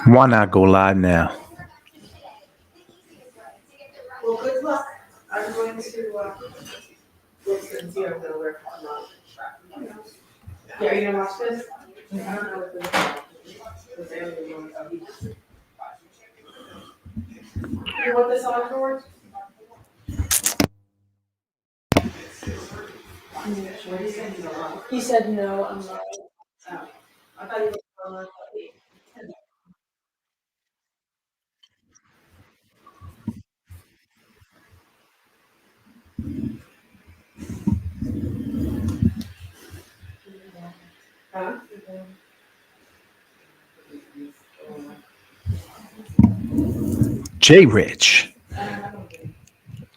Why not go live now? Well, good luck. I'm going to look and see if I'm gonna work or not. Yeah, are you gonna watch this? I don't know if this is you want this on, George? He said no, I'm not. Oh, I thought you were on. Huh? Jay Rich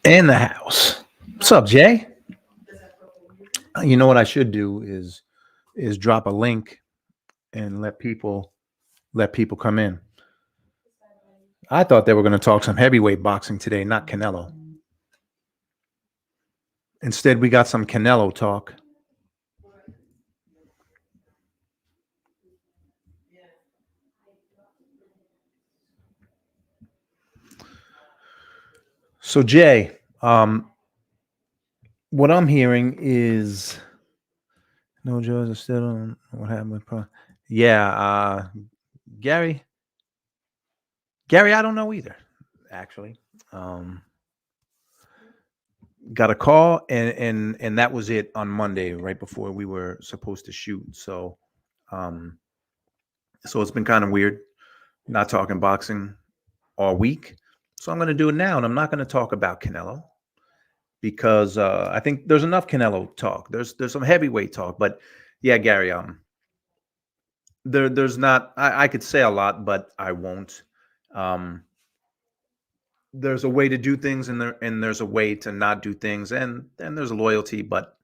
in the house. What's up, Jay? You know what I should do is drop a link and let people come in. I thought they were going to talk some heavyweight boxing today, not Canelo. Instead, we got some Canelo talk. So, Jay, what I'm hearing is no Joe's are still on. What happened with yeah, Gary. Gary, I don't know either. Actually, got a call and that was it on Monday, right before we were supposed to shoot. Um, so it's been kind of weird not talking boxing all week. So I'm going to do it now, and I'm not going to talk about Canelo because I think there's enough Canelo talk. There's some heavyweight talk, but yeah, Gary, there's not. I could say a lot, but I won't. Um, there's a way to do things, and there's a way to not do things, and there's a loyalty. But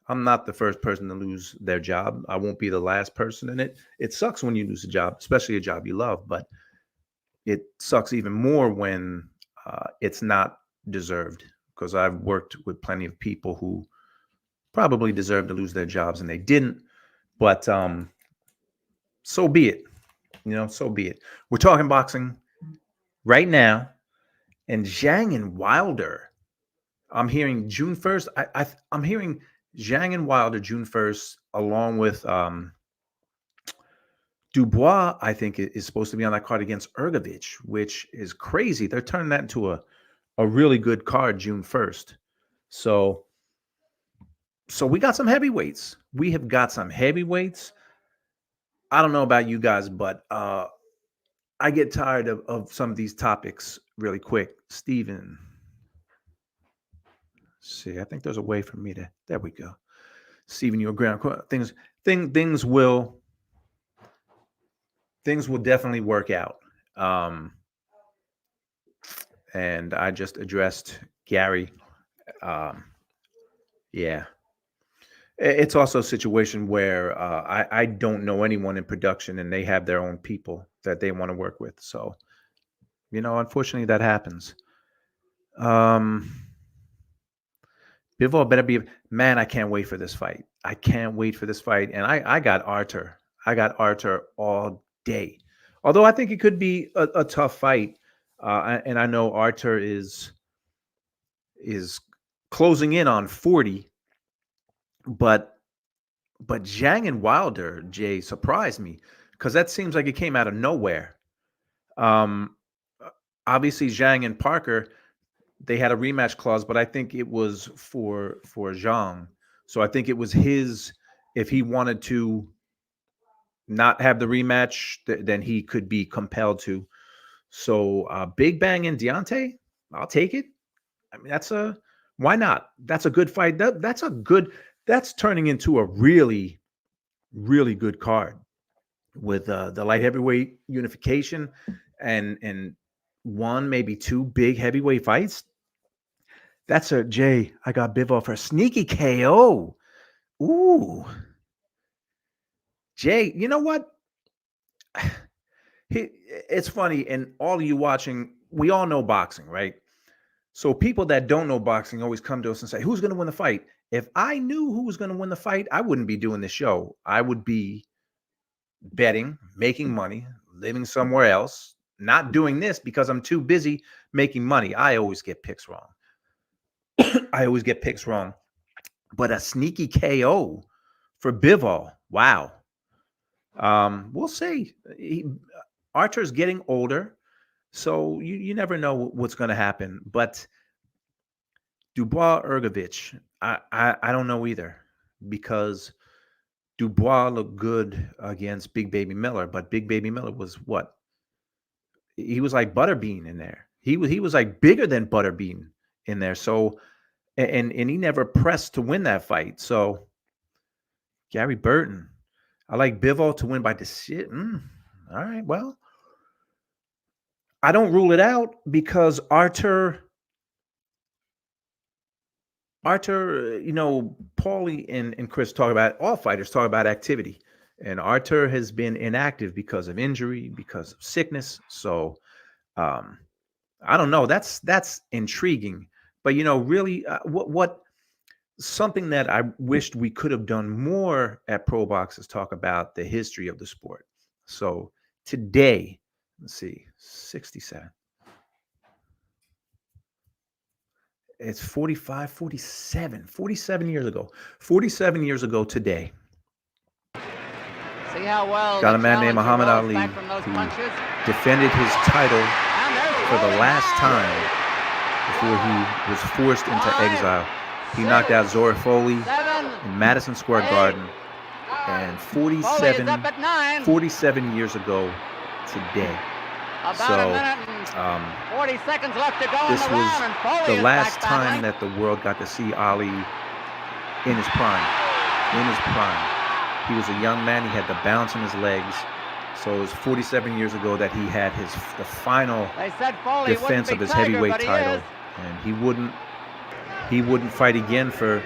I'm not the first person to lose their job. I won't be the last person in it. It sucks when you lose a job, especially a job you love, but it sucks even more when it's not deserved, because I've worked with plenty of people who probably deserved to lose their jobs and they didn't. But so be it. So be it. We're talking boxing right now, and Zhang and Wilder. I'm hearing June 1st. I'm hearing Zhang and Wilder June 1st, along with Dubois. I think is supposed to be on that card against Ergovich, which is crazy. They're turning that into a really good card June 1st. So we got some heavyweights. We have got some heavyweights. I don't know about you guys, but I get tired of some of these topics really quick. Steven. See, I think there's a way for me to. There we go. Steven, you're ground. Things will definitely work out. And I just addressed Gary. Yeah. It's also a situation where I don't know anyone in production, and they have their own people that they want to work with. So, unfortunately, that happens. Bivol better be, man. I can't wait for this fight. I can't wait for this fight. And I got Arthur. I got Arthur all day. Although I think it could be a tough fight. And I know Arthur is closing in on 40. But Zhang and Wilder, Jay, surprised me, because that seems like it came out of nowhere. Obviously, Zhang and Parker, they had a rematch clause, but I think it was for Zhang. So I think it was his. If he wanted to not have the rematch, then he could be compelled to. So Big Bang and Deontay, I'll take it. I mean, why not? That's a good fight. That's turning into a really, really good card with the light heavyweight unification and one, maybe two big heavyweight fights. That's a Jay. I got Bivol for a sneaky KO. Ooh, Jay. You know what? It's funny, and all of you watching, we all know boxing, right? So people that don't know boxing always come to us and say, "Who's going to win the fight?" If I knew who was going to win the fight, I wouldn't be doing this show. I would be betting, making money, living somewhere else, not doing this because I'm too busy making money. I always get picks wrong. I always get picks wrong. But a sneaky KO for Bivol. Wow. We'll see. Archer's getting older, so you never know what's going to happen. But Dubois Ergovich, I don't know either, because Dubois looked good against Big Baby Miller, but Big Baby Miller was what? He was like Butterbean in there. He was like bigger than Butterbean in there. So and he never pressed to win that fight. So Gary Burton, I like Bivol to win by decision. All right, well, I don't rule it out because Artur, Paulie and Chris talk about, all fighters talk about activity. And Artur has been inactive because of injury, because of sickness. So um, I don't know. That's intriguing. But really, what something that I wished we could have done more at Pro Box is talk about the history of the sport. So today, let's see, 67. It's 45, 47 years ago. 47 years ago today. See how well got a man named Muhammad Ali who defended his title for the last time before he was forced into exile. He knocked out Folley in Madison Square Garden. And 47 years ago today. So 40 seconds left to go this was the last time that the world got to see Ali in his prime. In his prime. He was a young man. He had the bounce in his legs. So it was 47 years ago that he had the final defense of his heavyweight title. And he wouldn't fight again for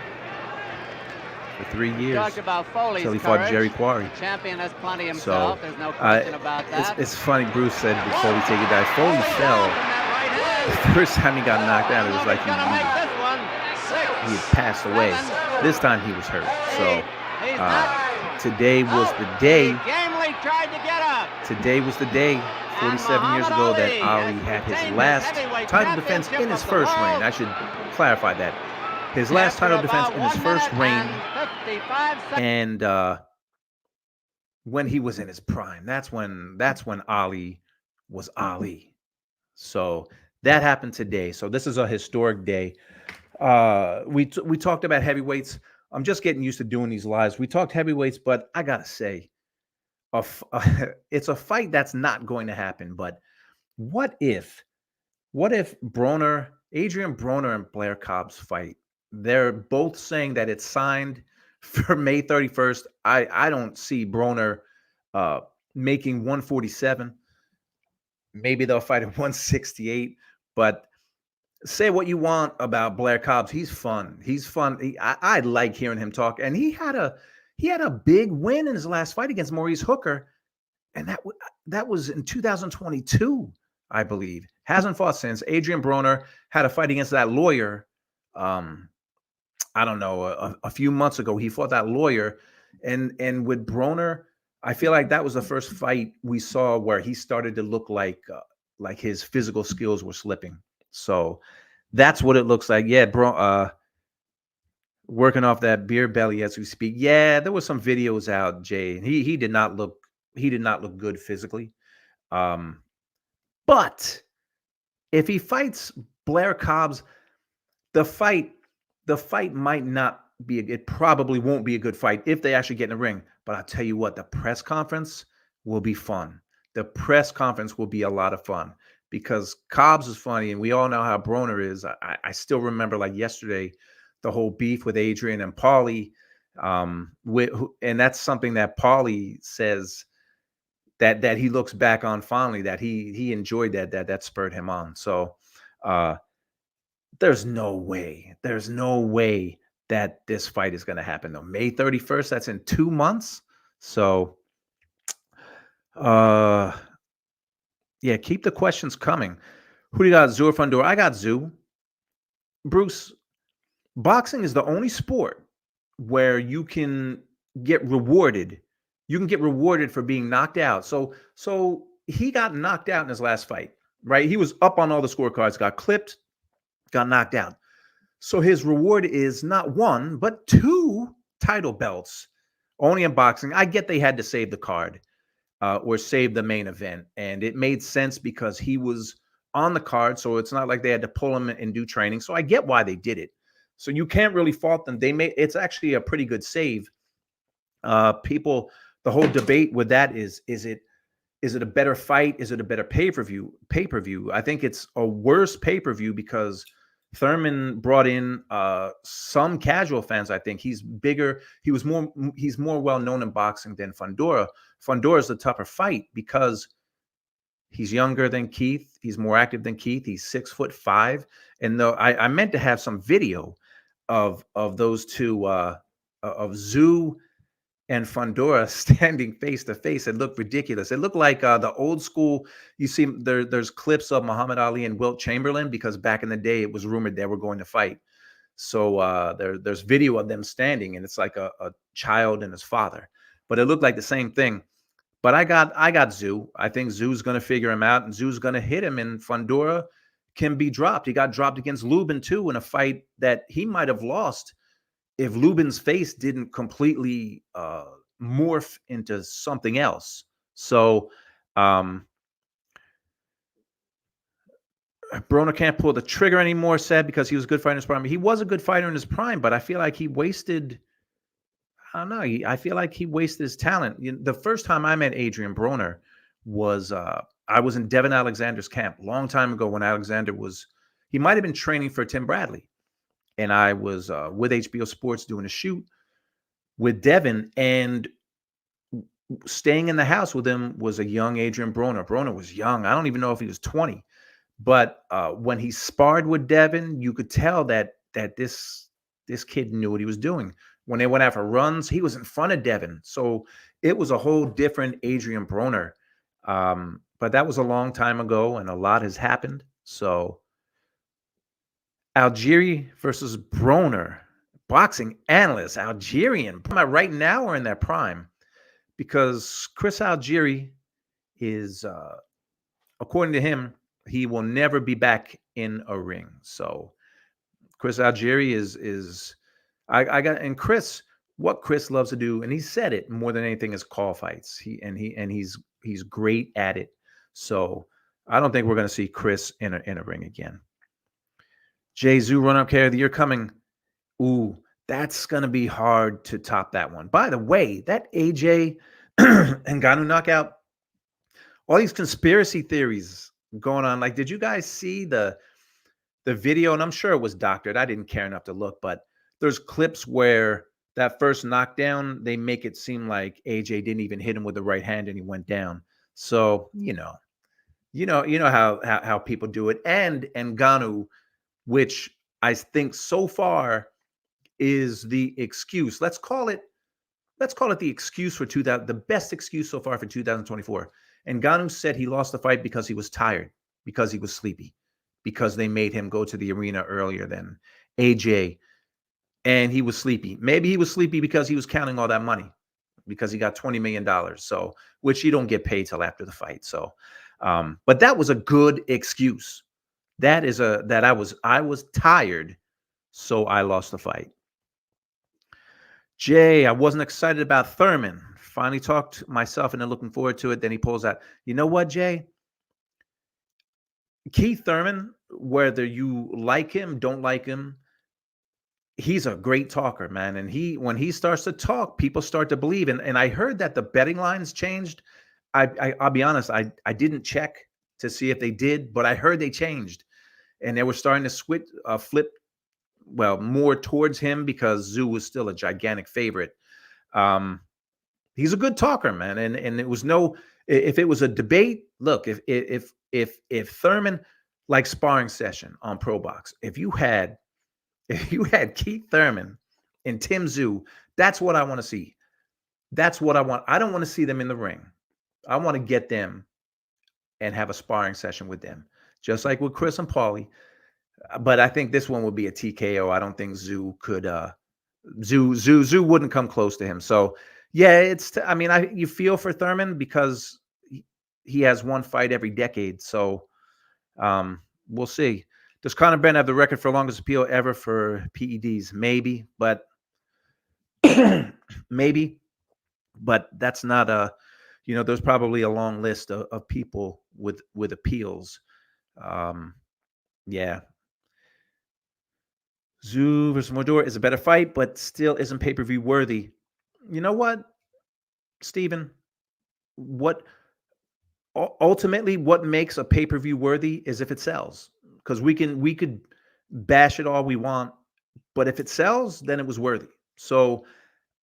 3 years until he fought Jerry Quarry. The champion has plenty himself. There's no question about that. It's funny, Bruce said before we take it down, Folley fell. The first time he got knocked out, it was like he had passed away. This time he was hurt. So today was the day. Today was the day, 47 years ago, that Ali had his last title defense in his first reign. I should clarify that. His last title defense in his first reign, and when he was in his prime, that's when Ali was Ali. So that happened today. So this is a historic day. We talked about heavyweights. I'm just getting used to doing these lives. We talked heavyweights, but I gotta say, it's a fight that's not going to happen. But what if Adrian Broner and Blair Cobb's fight? They're both saying that it's signed for May 31st. I don't see Broner making 147. Maybe they'll fight at 168. But say what you want about Blair Cobbs. He's fun. I like hearing him talk. And he had a big win in his last fight against Maurice Hooker. And that was in 2022, I believe. Hasn't fought since. Adrian Broner had a fight against that lawyer. I don't know, a few months ago. He fought that lawyer, and with Broner, I feel like that was the first fight we saw where he started to look like his physical skills were slipping. So that's what it looks like. Yeah, working off that beer belly as we speak. Yeah, there was some videos out, Jay. He did not look good physically. But if he fights Blair Cobbs, the fight might not be. It probably won't be a good fight if they actually get in the ring. But I'll tell you what, the press conference will be fun. The press conference will be a lot of fun because Cobbs is funny, and we all know how Broner is. I still remember like yesterday the whole beef with Adrian and Paulie, and that's something that Paulie says that he looks back on fondly, that he enjoyed that spurred him on. So there's no way that this fight is going to happen though. May 31st, that's in 2 months. So yeah, keep the questions coming. Who do you got, Zoo or Fundora? I got Zoo. Bruce, boxing is the only sport where you can get rewarded. You can get rewarded for being knocked out. So he got knocked out in his last fight, right? He was up on all the scorecards, got clipped, got knocked out. So his reward is not one, but 2 title belts, only in boxing. I get they had to save the card or save the main event, and it made sense because he was on the card, so it's not like they had to pull him and do training. So I get why they did it. So you can't really fault them. It's actually a pretty good save. People, the whole debate with that is it a better fight? Is it a better pay-per-view? Pay-per-view. I think it's a worse pay-per-view because Thurman brought in some casual fans. I think he's bigger. He's more well known in boxing than Fundora. Fundora is the tougher fight because he's younger than Keith. He's more active than Keith. He's 6'5". And though I meant to have some video of those two of Zhu and Fundora standing face to face. It looked ridiculous. It looked like the old school. You see, there's clips of Muhammad Ali and Wilt Chamberlain because back in the day it was rumored they were going to fight. So there's video of them standing, and it's like a child and his father. But it looked like the same thing. But I got Zhu. I think Zhu's going to figure him out, and Zhu's going to hit him. And Fundora can be dropped. He got dropped against Lubin too in a fight that he might have lost if Lubin's face didn't completely morph into something else. So Broner can't pull the trigger anymore, sad, because he was a good fighter in his prime. He was a good fighter in his prime, but I feel like he wasted, I don't know, I feel like he wasted his talent. The first time I met Adrian Broner was, I was in Devin Alexander's camp a long time ago when Alexander he might have been training for Tim Bradley. And I was with HBO Sports doing a shoot with Devin, and staying in the house with him was a young Adrian Broner. Broner was young. I don't even know if he was 20. But when he sparred with Devin, you could tell that this kid knew what he was doing. When they went out for runs, he was in front of Devin. So it was a whole different Adrian Broner. But that was a long time ago, and a lot has happened. So Algieri versus Broner, boxing analyst, Algerian. Right now or in their prime? Because Chris Algieri is, according to him, he will never be back in a ring. So Chris Algieri is I got, and Chris, what Chris loves to do, and he said it more than anything, is call fights. He's great at it. So I don't think we're going to see Chris in a ring again. Jay Zhu, run-up carry of the year coming. Ooh, that's going to be hard to top that one. By the way, that AJ Ngannou knockout, all these conspiracy theories going on. Like, did you guys see the video? And I'm sure it was doctored. I didn't care enough to look, but there's clips where that first knockdown, they make it seem like AJ didn't even hit him with the right hand and he went down. So, you know how people do it. And Ngannou, which I think so far is the excuse. Let's call it the excuse for the best excuse so far for 2024. Ngannou said he lost the fight because he was tired, because he was sleepy, because they made him go to the arena earlier than AJ, and he was sleepy. Maybe he was sleepy because he was counting all that money, because he got $20 million, so which you don't get paid till after the fight. So, but that was a good excuse. That is I was tired, so I lost the fight. Jay, I wasn't excited about Thurman. Finally talked myself into looking forward to it. Then he pulls out. You know what, Jay? Keith Thurman, whether you like him, don't like him, he's a great talker, man. And when he starts to talk, people start to believe. And I heard that the betting lines changed. I'll be honest, I didn't check to see if they did, but I heard they changed. And they were starting to flip, well, more towards him because Zhu was still a gigantic favorite. He's a good talker, man. And it was if it was a debate, look, if Thurman, like sparring session on Pro Box, if you had Keith Thurman and Tim Zhu, that's what I want to see. That's what I want. I don't want to see them in the ring. I want to get them and have a sparring session with them, just like with Chris and Folley. But I think this one would be a TKO. I don't think Zhu could. Zhu wouldn't come close to him. So yeah, you feel for Thurman because he has one fight every decade. So we'll see. Does Conor Benn have the record for longest appeal ever for PEDs? Maybe, but maybe, but that's not a. There's probably a long list of people with appeals. Yeah. Zoo versus Modor is a better fight, but still isn't pay-per-view worthy. You know what, Steven? What ultimately what makes a pay-per-view worthy is if it sells. Because we could bash it all we want, but if it sells, then it was worthy. So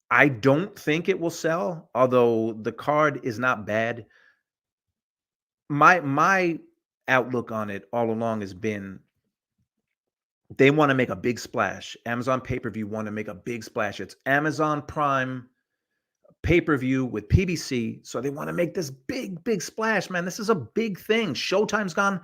I don't think it will sell, although the card is not bad. My outlook on it all along has been they want to make a big splash. Amazon pay-per-view want to make a big splash. It's Amazon Prime pay-per-view with PBC. So they want to make this big splash, man. This is a big thing. Showtime's gone.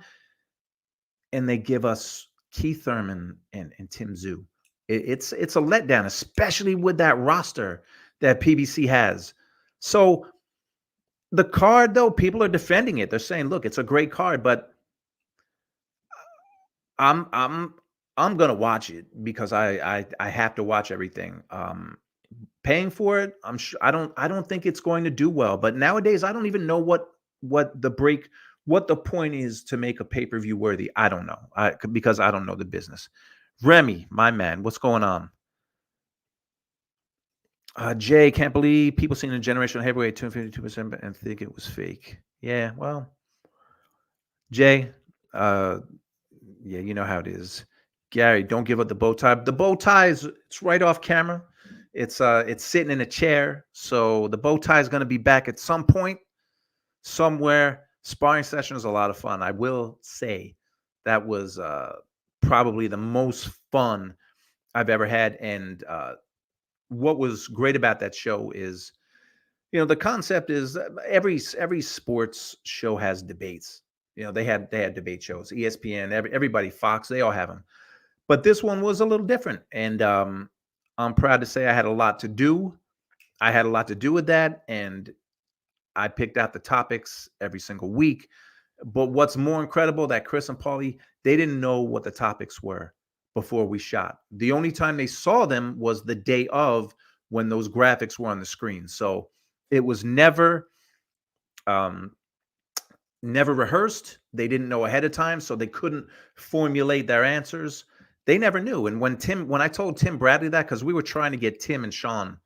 And they give us Keith Thurman and Tim Tszyu. It's a letdown, especially with that roster that PBC has. So the card, though, people are defending it. They're saying, look, it's a great card, but I'm gonna watch it because I have to watch everything. Paying for it, I'm sure I don't think it's going to do well. But nowadays, I don't even know what the point is to make a pay-per-view worthy. I don't know. Because I don't know the business. Remy, my man, what's going on? Jay, can't believe people seen a generational heavyweight 252% and think it was fake. Yeah, well, Jay, yeah, you know how it is. Gary, don't give up the bow tie. The bow tie it's right off camera. It's sitting in a chair. So the bow tie is going to be back at some point, somewhere. Sparring session is a lot of fun. I will say that was probably the most fun I've ever had. And what was great about that show is, the concept is every sports show has debates. They had debate shows, ESPN, everybody, Fox, they all have them. But this one was a little different, and I'm proud to say I had a lot to do. I had a lot to do with that, and I picked out the topics every single week. But what's more incredible that Chris and Folley, they didn't know what the topics were before we shot. The only time they saw them was the day of when those graphics were on the screen. So it was never rehearsed. They didn't know ahead of time, so they couldn't formulate their answers. They never knew. And when I told Tim Bradley that, because we were trying to get Tim and Sean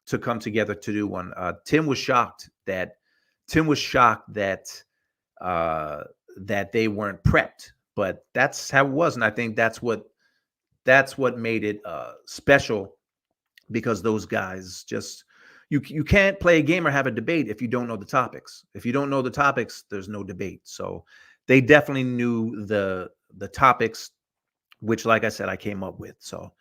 to come together to do one, Tim was shocked that that they weren't prepped. But that's how it was, and I think that's what made it special, because those guys just you can't play a game or have a debate if you don't know the topics. If you don't know the topics, there's no debate. So they definitely knew the topics, which, like I said, I came up with. So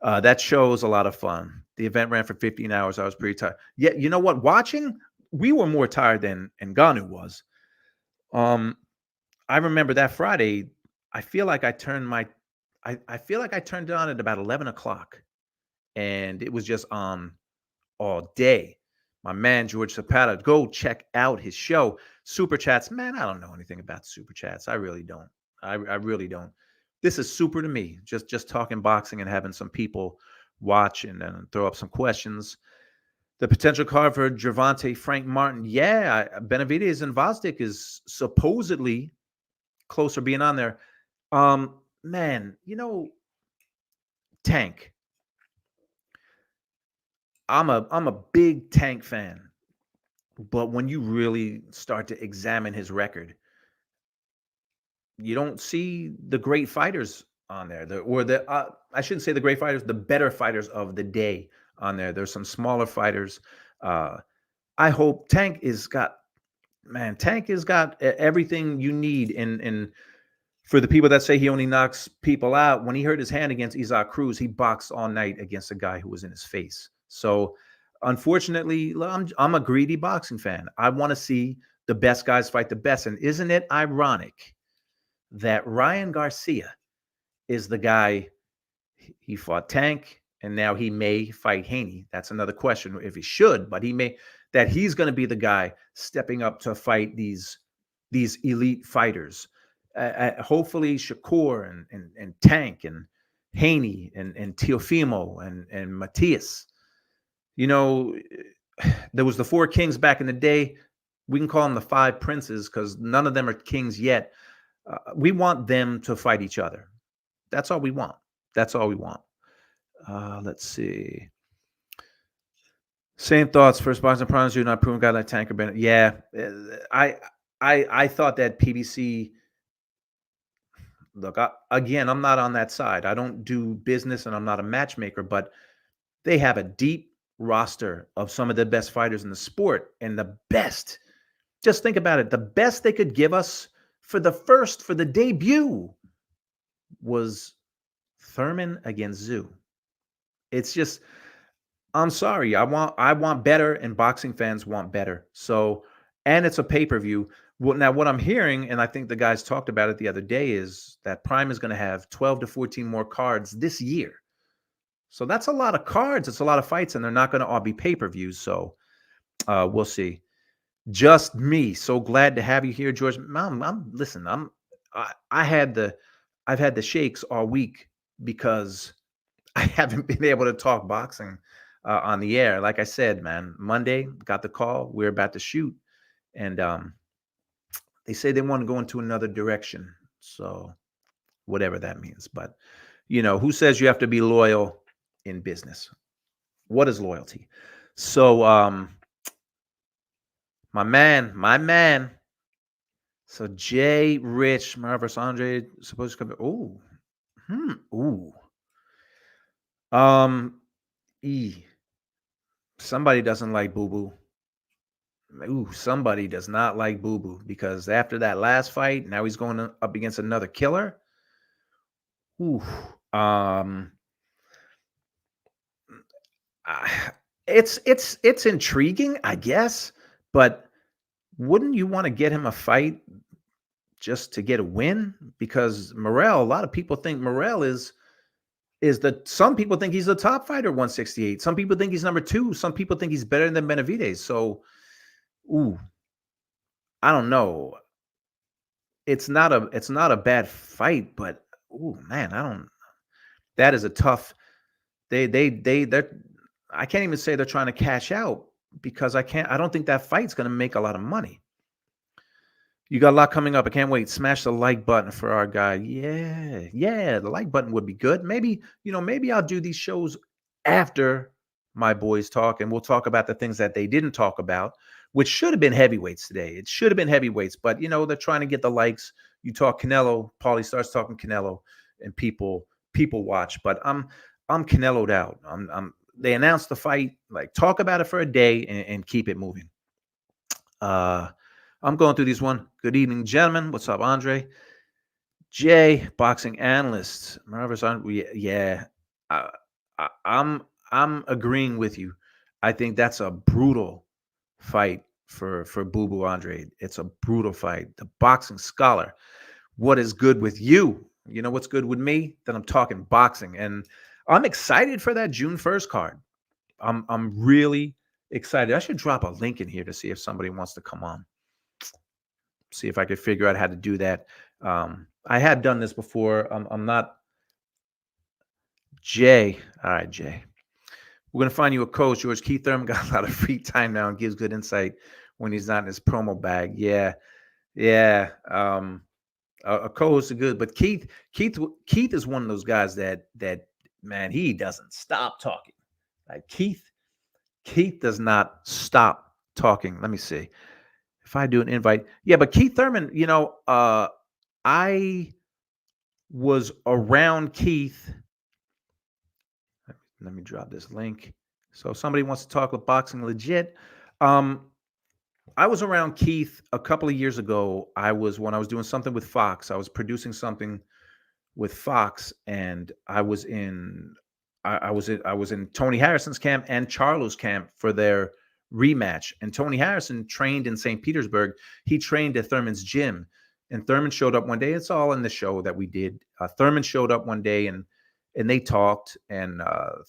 that show was a lot of fun. The event ran for 15 hours. I was pretty tired. Yeah, you know what? Watching, we were more tired than Ngannou was. I remember that Friday. I feel like I turned it on at about 11 o'clock, and it was just on all day. My man, George Zapata, go check out his show. Super Chats. Man, I don't know anything about Super Chats. I really don't. I really don't. This is super to me. Just talking boxing and having some people watch and then throw up some questions. The potential card for Gervonta Frank Martin. Yeah, Benavidez and Vosdick is supposedly closer being on there. Man, Tank. I'm a big Tank fan, but when you really start to examine his record, you don't see the great fighters on there. I shouldn't say the great fighters, the better fighters of the day on there. There's some smaller fighters. I hope Tank has got everything you need. And for the people that say he only knocks people out, when he hurt his hand against Isaac Cruz, he boxed all night against a guy who was in his face. So unfortunately, I'm a greedy boxing fan. I want to see the best guys fight the best. And isn't it ironic that Ryan Garcia is the guy? He fought Tank, and now he may fight Haney. That's another question if he should, but he may. that he's going to be the guy stepping up to fight these elite fighters. Hopefully Shakur and Tank and Haney and Teofimo and Matthias. You know, there was the four kings back in the day. We can call them the five princes because none of them are kings yet. We want them to fight each other. That's all we want. That's all we want. Let's see. Same thoughts. First boxing problems do not prove a guy like Tanker Bennett. Yeah, I thought that PBC. Look, again, I'm not on that side. I don't do business, and I'm not a matchmaker. But they have a deep roster of some of the best fighters in the sport, and the best. Just think about it. The best they could give us for the debut was Thurman against Zoo. It's just, I'm sorry. I want better, and boxing fans want better. So, and it's a pay-per-view. Well, now what I'm hearing, and I think the guys talked about it the other day, is that Prime is going to have 12 to 14 more cards this year. So that's a lot of cards. It's a lot of fights, and they're not going to all be pay-per-views. So we'll see. Just me. So glad to have you here, George. Listen. I've had the shakes all week because I haven't been able to talk boxing on the air. Like I said, man, Monday got the call. We're about to shoot, and they say they want to go into another direction. So whatever that means. But who says you have to be loyal in business? What is loyalty? So my man. So Jay, Rich, Mara versus Andre supposed to come. Ooh. Somebody doesn't like Boo Boo. Somebody does not like Boo Boo because after that last fight, now he's going up against another killer. It's intriguing, I guess, but wouldn't you want to get him a fight just to get a win? Because Morrell, a lot of people think Morrell some people think he's the top fighter, 168. Some people think he's number 2. Some people think he's better than Benavidez. So, I don't know. It's not a bad fight, but man, that is a tough. They're I can't even say they're trying to cash out because I don't think that fight's going to make a lot of money. You got a lot coming up. I can't wait. Smash the like button for our guy. Yeah. The like button would be good. Maybe I'll do these shows after my boys talk, and we'll talk about the things that they didn't talk about, which should have been heavyweights today. It should have been heavyweights, but they're trying to get the likes. You talk Canelo, Paulie starts talking Canelo, and people watch. But I'm Canelo'd out. They announced the fight, like talk about it for a day and keep it moving. I'm going through these one. Good evening, gentlemen. What's up, Andre? Jay, boxing analyst. Marvelous. Yeah. I'm agreeing with you. I think that's a brutal fight for Boo Boo Andre. It's a brutal fight. The boxing scholar. What is good with you? You know what's good with me? Then I'm talking boxing, and I'm excited for that June 1st card. I'm really excited. I should drop a link in here to see if somebody wants to come on. See if I could figure out how to do that. I have done this before. I'm not Jay. All right, Jay. We're gonna find you a coach. George Keith Thurman got a lot of free time now and gives good insight when he's not in his promo bag. Yeah. A co-host is good, but Keith is one of those guys that man, he doesn't stop talking. Like Keith does not stop talking. Let me see. If I do an invite, yeah, but Keith Thurman, I was around Keith. Let me drop this link. So if somebody wants to talk with boxing legit. I was around Keith a couple of years ago. When I was doing something with Fox. I was producing something with Fox, and I was in Tony Harrison's camp and Charlo's camp for their rematch. And Tony Harrison trained in St. Petersburg. He trained at Thurman's gym, and Thurman showed up one day. It's all in the show that we did. Thurman showed up one day, and they talked, and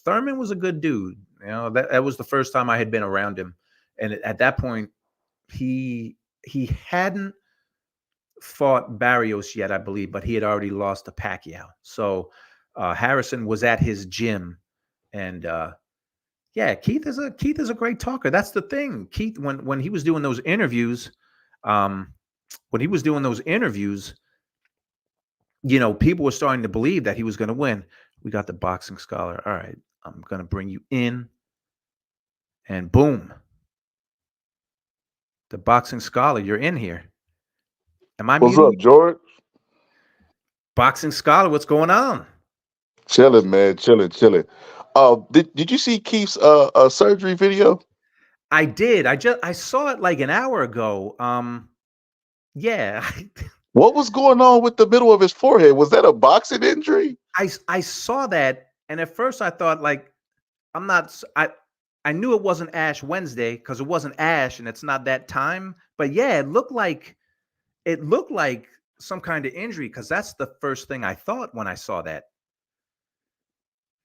Thurman was a good dude. That was the first time I had been around him, And at that point, he hadn't fought Barrios yet, I believe, but he had already lost to Pacquiao. So Harrison was at his gym, and yeah, Keith is a great talker. That's the thing. Keith, when he was doing those interviews, um, when he was doing those interviews, people were starting to believe that he was going to win. We got the boxing scholar. All right, I'm going to bring you in, and boom, the boxing scholar, you're in here. Am I What's muting up, you? George? Boxing scholar, what's going on? Chilling, man. Chilling. Did you see Keith's surgery video? I did. I saw it like an hour ago. Yeah, What was going on with the middle of his forehead? Was that a boxing injury? I saw that, and at first I thought like I'm not. I knew it wasn't Ash Wednesday because it wasn't Ash, and it's not that time. But yeah, it looked like some kind of injury because that's the first thing I thought when I saw that.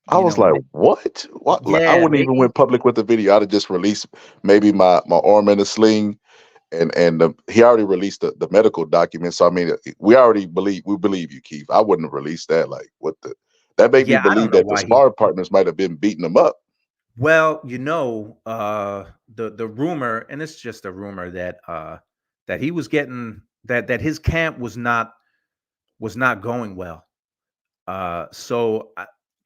I was like, what? What? Like, I Yeah, wouldn't even maybe. went public with the video. I'd have just released maybe my arm in a sling, and he already released the medical documents. So I mean, we believe you, Keith. I wouldn't have released that. Like, what the? That made me Yeah, I don't believe know that the why he. sparring partners might have been beating him up. Well, the rumor, and it's just a rumor that he was getting that his camp was not going well. So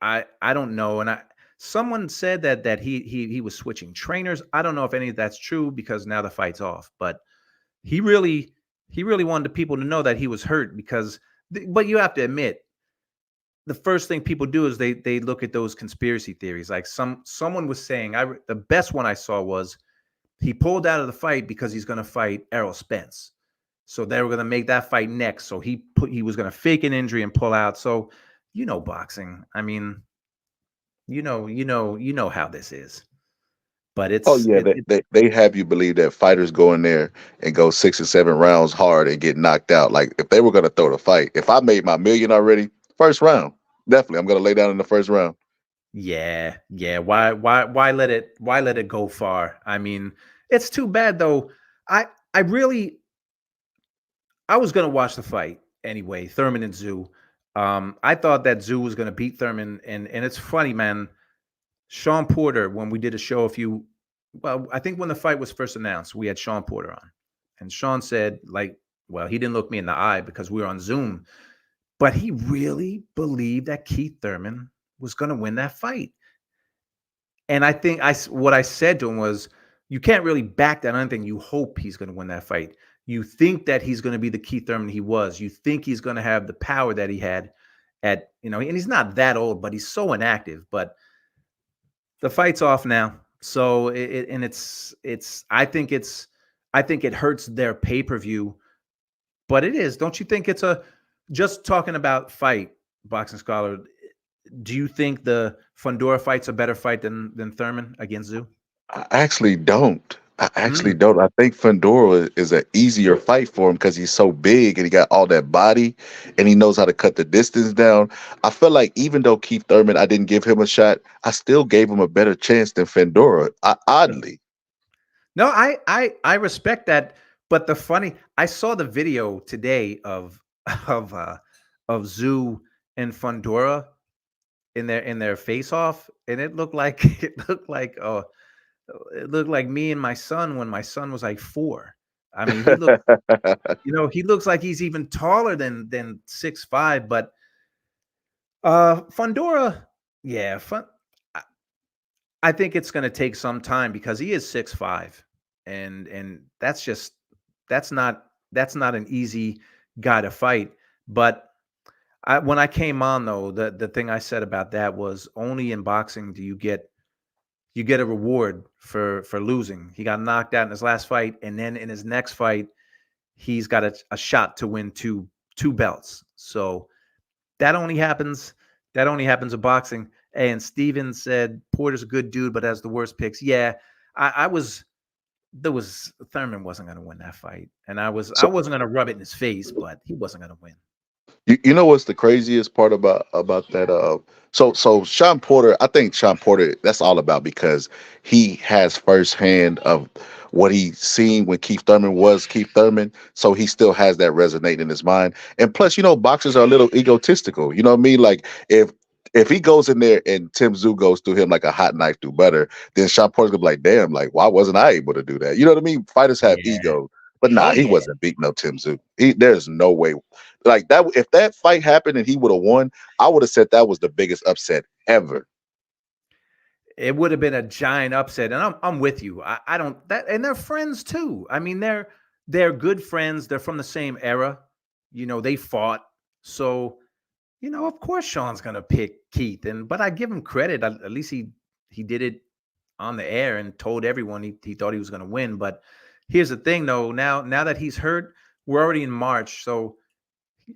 I don't know, and someone said that he was switching trainers. I don't know if any of that's true because now the fight's off, but he really he really wanted the people to know that he was hurt because. But you have to admit, the first thing people do is they look at those conspiracy theories. Like someone was saying, the best one I saw was he pulled out of the fight because he's going to fight Errol Spence. So they were going to make that fight next. So he was going to fake an injury and pull out. So boxing. I mean, you know how this is. But Oh yeah, it they have you believe that fighters go in there and go 6 or 7 rounds hard and get knocked out. Like if they were gonna throw the fight, if I made my million already, first round, definitely I'm gonna lay down in the first round. yeah. Why let it go far? I mean, it's too bad though. I I really I was gonna watch the fight anyway, Thurman and Zoo. I thought that Zoo was gonna beat Thurman, and it's funny, man. Sean Porter, when we did a show I think when the fight was first announced, we had Sean Porter on, and Sean said, like, well, he didn't look me in the eye because we were on Zoom, but he really believed that Keith Thurman was gonna win that fight. And I think what I said to him was, you can't really back that on anything. You hope he's going to win that fight. You think that he's going to be the Keith Thurman he was. You think he's going to have the power that he had and he's not that old, but he's so inactive. But the fight's off now, so it's. I think it hurts their pay per view, but it is. Don't you think it's a just talking about fight, boxing scholar? Do you think the Fundora fight's a better fight than Thurman against Zoo? I actually don't. I actually Mm. don't. I think Fundora is an easier fight for him because he's so big and he got all that body and he knows how to cut the distance down. I feel like even though Keith Thurman, I didn't give him a shot, I still gave him a better chance than Fundora. Oddly. No, I respect that, but I saw the video today of uh of Zoo and Fundora in their face off, and it looked like it looked like me and my son when my son was like 4. I mean, he looks like he's even taller than 6'5", but Fundora, yeah, I I think it's going to take some time because he is 6'5", and that's not that's not an easy guy to fight. But when I came on though, the thing I said about that was only in boxing do you get a reward for losing. He got knocked out in his last fight, and then in his next fight, he's got a shot to win two belts. So that only happens in boxing. And Steven said Porter's a good dude, but has the worst picks. Yeah, I was there was Thurman wasn't going to win that fight, and I So wasn't going to rub it in his face, but he wasn't going to win. You know what's the craziest part about that? So Sean Porter, I think Sean Porter, that's all about because he has firsthand of what he seen when Keith Thurman was Keith Thurman. So he still has that resonate in his mind. And plus, boxers are a little egotistical. You know what I mean? Like if he goes in there and Tim Tszyu goes through him like a hot knife through butter, then Sean Porter's gonna be like, damn, like why wasn't I able to do that? You know what I mean? Fighters have Yeah. ego. But nah, Oh he yeah. wasn't beating up Tim Tszyu. There's no way like that. If that fight happened and he would have won, I would have said that was the biggest upset ever. It would have been a giant upset, and I'm with you. I don't that, and they're friends too. I mean, they're good friends. They're from the same era. They fought. So, of course Sean's gonna pick Keith, but I give him credit. At least he did it on the air and told everyone he thought he was gonna win. But here's the thing, though. Now that he's hurt, we're already in March, so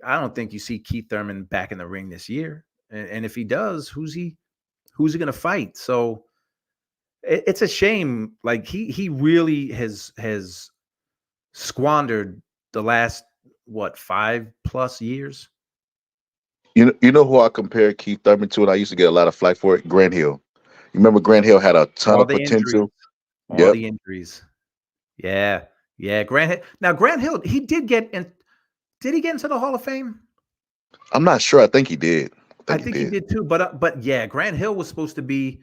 I don't think you see Keith Thurman back in the ring this year. And if he does, who's he going to fight? So it's a shame. Like he really has squandered the last what 5+ years. You know who I compare Keith Thurman to, and I used to get a lot of flack for it. Grant Hill. You remember Grant Hill had a ton All of the injuries, potential. all Yep. the injuries. Yeah, yeah. Grant Hill, he did get in. Did he get into the Hall of Fame? I'm not sure. I think he did. I I think he think he did. did too. But yeah, Grant Hill was supposed to be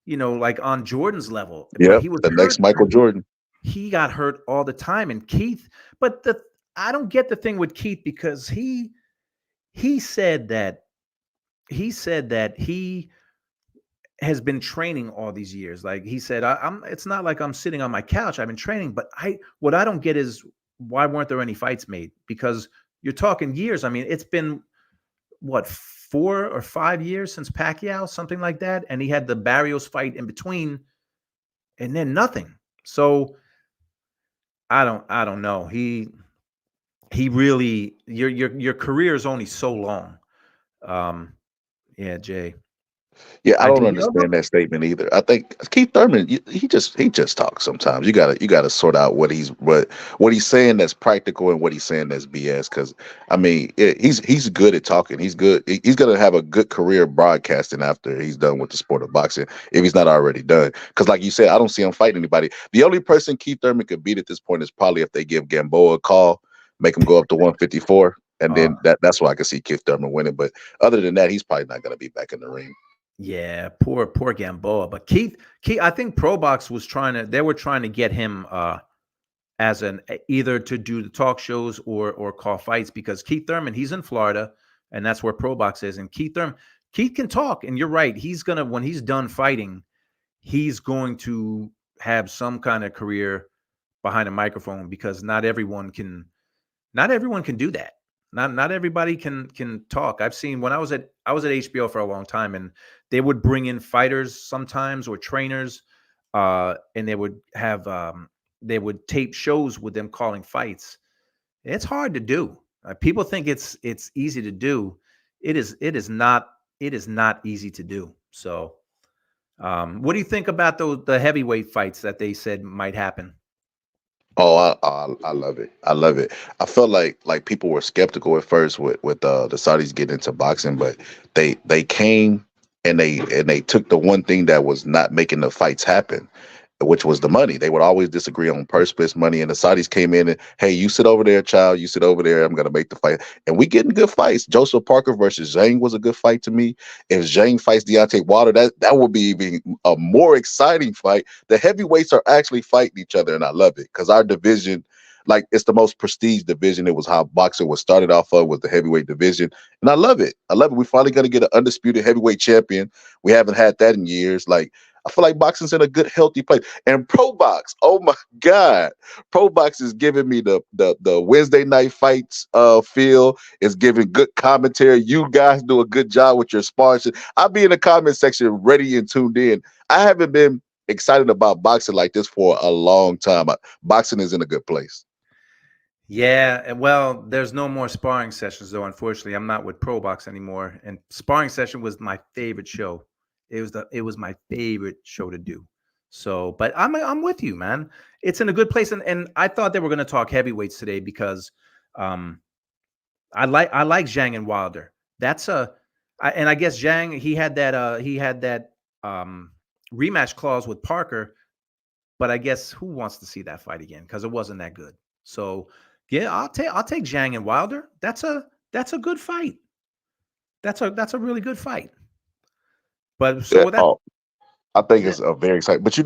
like on Jordan's level, but Yep. he was The hurt. next Michael Jordan. He got hurt all the time. And Keith, but I don't get the thing with Keith because he said that he has been training all these years. Like he said, I'm it's not like I'm sitting on my couch. I've been training, but what I don't get is why weren't there any fights made? Because you're talking years. I mean, it's been what 4 or 5 years since Pacquiao, something like that, and he had the Barrios fight in between, and then nothing. So I don't know. He really your career is only so long. Um, yeah, Jay. Yeah, I I don't do. understand that statement either. I think Keith Thurman, he just talks sometimes. You gotta sort out what he's saying that's practical and what he's saying that's BS. Because I mean, he's good at talking. He's good. He's gonna have a good career broadcasting after he's done with the sport of boxing, if he's not already done. Because like you said, I don't see him fighting anybody. The only person Keith Thurman could beat at this point is probably if they give Gamboa a call, make him go up to 154, and Uh, then that's why I can see Keith Thurman winning. But other than that, he's probably not gonna be back in the ring. yeah, poor Gamboa. But Keith, I think ProBox was they were trying to get him as either to do the talk shows or call fights because Keith Thurman, he's in Florida, and that's where ProBox is. And Keith can talk, and you're right. He's gonna when he's done fighting, he's going to have some kind of career behind a microphone because not everyone can do that. Not everybody can talk. I've seen when I was at HBO for a long time, and they would bring in fighters sometimes or trainers, and they would tape shows with them calling fights. It's hard to do. People think it's easy to do. It is not easy to do. So, what do you think about the heavyweight fights that they said might happen? Oh, I love it. I love it. I felt like people were skeptical at first with the Saudis getting into boxing, but they came and they took the one thing that was not making the fights happen, which was the money. They would always disagree on purse split money, and the Saudis came in and hey, you sit over there, child. You sit over there. I'm gonna make the fight, and we getting good fights. Joseph Parker versus Zhang was a good fight to me. If Zhang fights Deontay Wilder, that would be even a more exciting fight. The heavyweights are actually fighting each other, and I love it because our division, like it's the most prestige division. It was how boxing was started off of was the heavyweight division, and I love it. I love it. We're finally gonna get an undisputed heavyweight champion. We haven't had that in years. Like I feel like boxing's in a good, healthy place. And Pro Box, oh my God, Pro Box is giving me the Wednesday night fights feel. It's giving good commentary. You guys do a good job with your sponsorship. I'll be in the comment section ready and tuned in. I haven't been excited about boxing like this for a long time. Boxing is in a good place. Yeah, well, there's no more sparring sessions though. Unfortunately, I'm not with ProBox anymore, and sparring session was my favorite show. It was my favorite show to do. So, but I'm with you, man. It's in a good place, and I thought they were going to talk heavyweights today because, um, I like Zhang and Wilder. That's and I guess Zhang he had that um, rematch clause with Parker, but I guess who wants to see that fight again because it wasn't that good. So yeah, I'll take Zhang and Wilder. That's a good fight. That's a really good fight. But Yeah, so that oh, I think yeah, it's a very exciting. But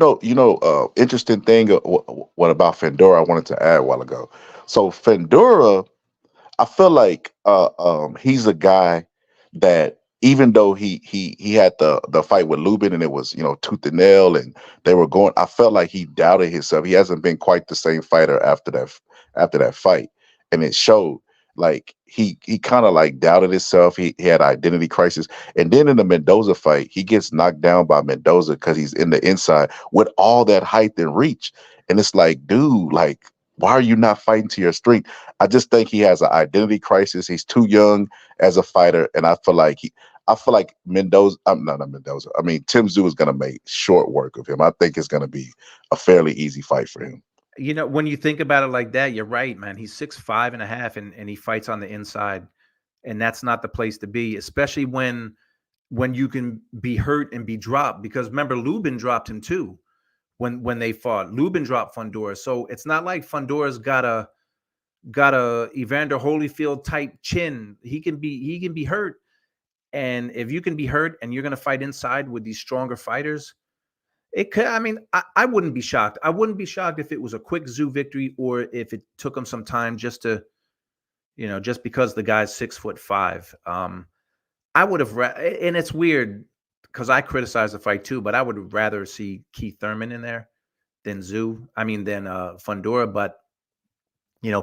interesting thing. What about Fendora? I wanted to add a while ago. So Fendora, I feel like he's a guy that even though he had the fight with Lubin and it was tooth and nail and they were going, I felt like he doubted himself. He hasn't been quite the same fighter after that fight, and it showed. Like he kind of like doubted himself. He had identity crisis, and then in the Mendoza fight, he gets knocked down by Mendoza because he's in the inside with all that height and reach, and it's like, dude, like why are you not fighting to your strength? I just think he has an identity crisis. He's too young as a fighter, and I feel like Mendoza. I'm not Mendoza. I mean, Tim Tszyu is going to make short work of him. I think it's going to be a fairly easy fight for him. when you think about it like that, you're right, man. He's 6'5" and a half, and he fights on the inside, and that's not the place to be, especially when you can be hurt and be dropped. Because remember, Lubin dropped him too when they fought. Lubin dropped Fundora, so it's not like Fundora's got a Evander Holyfield type chin. He can be hurt, and if you can be hurt and you're gonna fight inside with these stronger fighters, it could. I mean, I wouldn't be shocked. I wouldn't be shocked if it was a quick Zoo victory or if it took him some time just because the guy's 6'5". I would have, and it's weird because I criticize the fight too, but I would rather see Keith Thurman in there than Zoo. I mean, than Fundora. But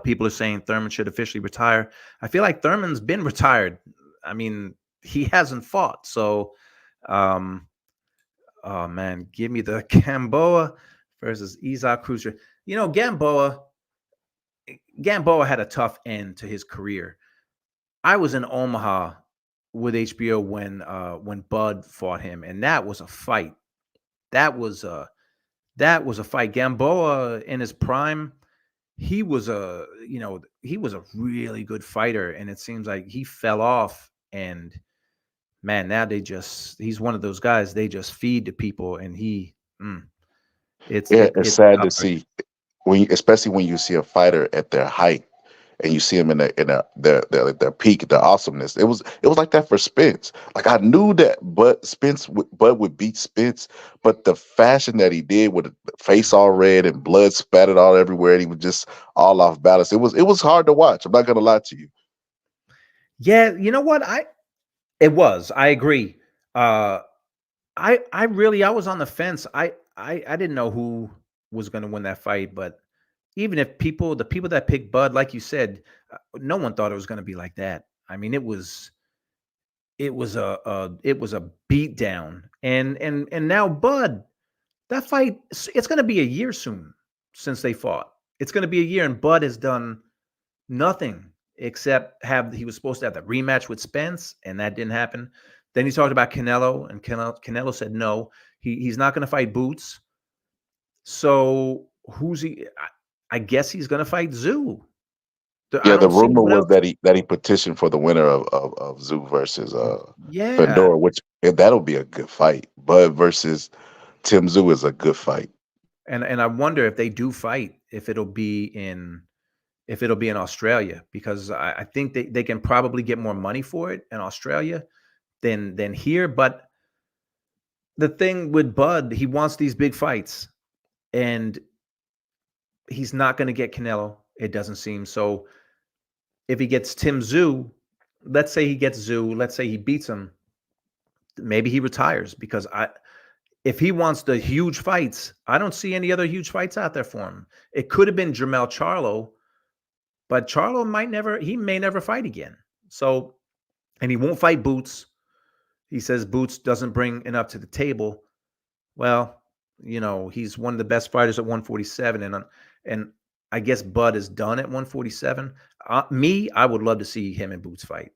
people are saying Thurman should officially retire. I feel like Thurman's been retired. I mean, he hasn't fought. So, um, oh man, give me the Gamboa versus Isaac Cruz. Gamboa had a tough end to his career. I was in Omaha with HBO when Bud fought him, and that was a fight. That was a fight. Gamboa in his prime, he was a really good fighter, and it seems like he fell off. And man, now he's one of those guys they just feed to people, and Yeah, it's it's sad tough to see especially when you see a fighter at their height and you see them in their peak, their awesomeness. It was like that for Spence. Like I knew that, Bud would beat Spence, but the fashion that he did with the face all red and blood spattered all everywhere, and he was just all off balance. It was hard to watch. I'm not gonna lie to you. Yeah, you know what? I agree. Uh I was on the fence. I didn't know who was going to win that fight, but even if the people that picked Bud, like you said, no one thought it was going to be like that. I mean, it was a beat down. And now Bud, that fight, it's going to be a year soon since they fought. It's going to be a year, and Bud has done nothing except he was supposed to have that rematch with Spence, and that didn't happen. Then he talked about Canelo, and Canelo said no, he's not going to fight Boots. So who's he? I guess he's going to fight Zoo. I Yeah, the don't see rumor what was else. that he petitioned for the winner of Zoo versus Yeah, Fedor, which that'll be a good fight. Bud versus Tim Zoo is a good fight. and I wonder if they do fight, if it'll be in Australia, because I think they can probably get more money for it in Australia than here. But the thing with Bud, he wants these big fights, and he's not going to get Canelo. It doesn't seem so. If he gets Tim Zoo, let's say he gets Zoo, let's say he beats him, maybe he retires because if he wants the huge fights, I don't see any other huge fights out there for him. It could have been Jermell Charlo, but Charlo may never fight again. So, and he won't fight Boots. He says Boots doesn't bring enough to the table. Well, he's one of the best fighters at 147, and I guess Bud is done at 147. I would love to see him and Boots fight.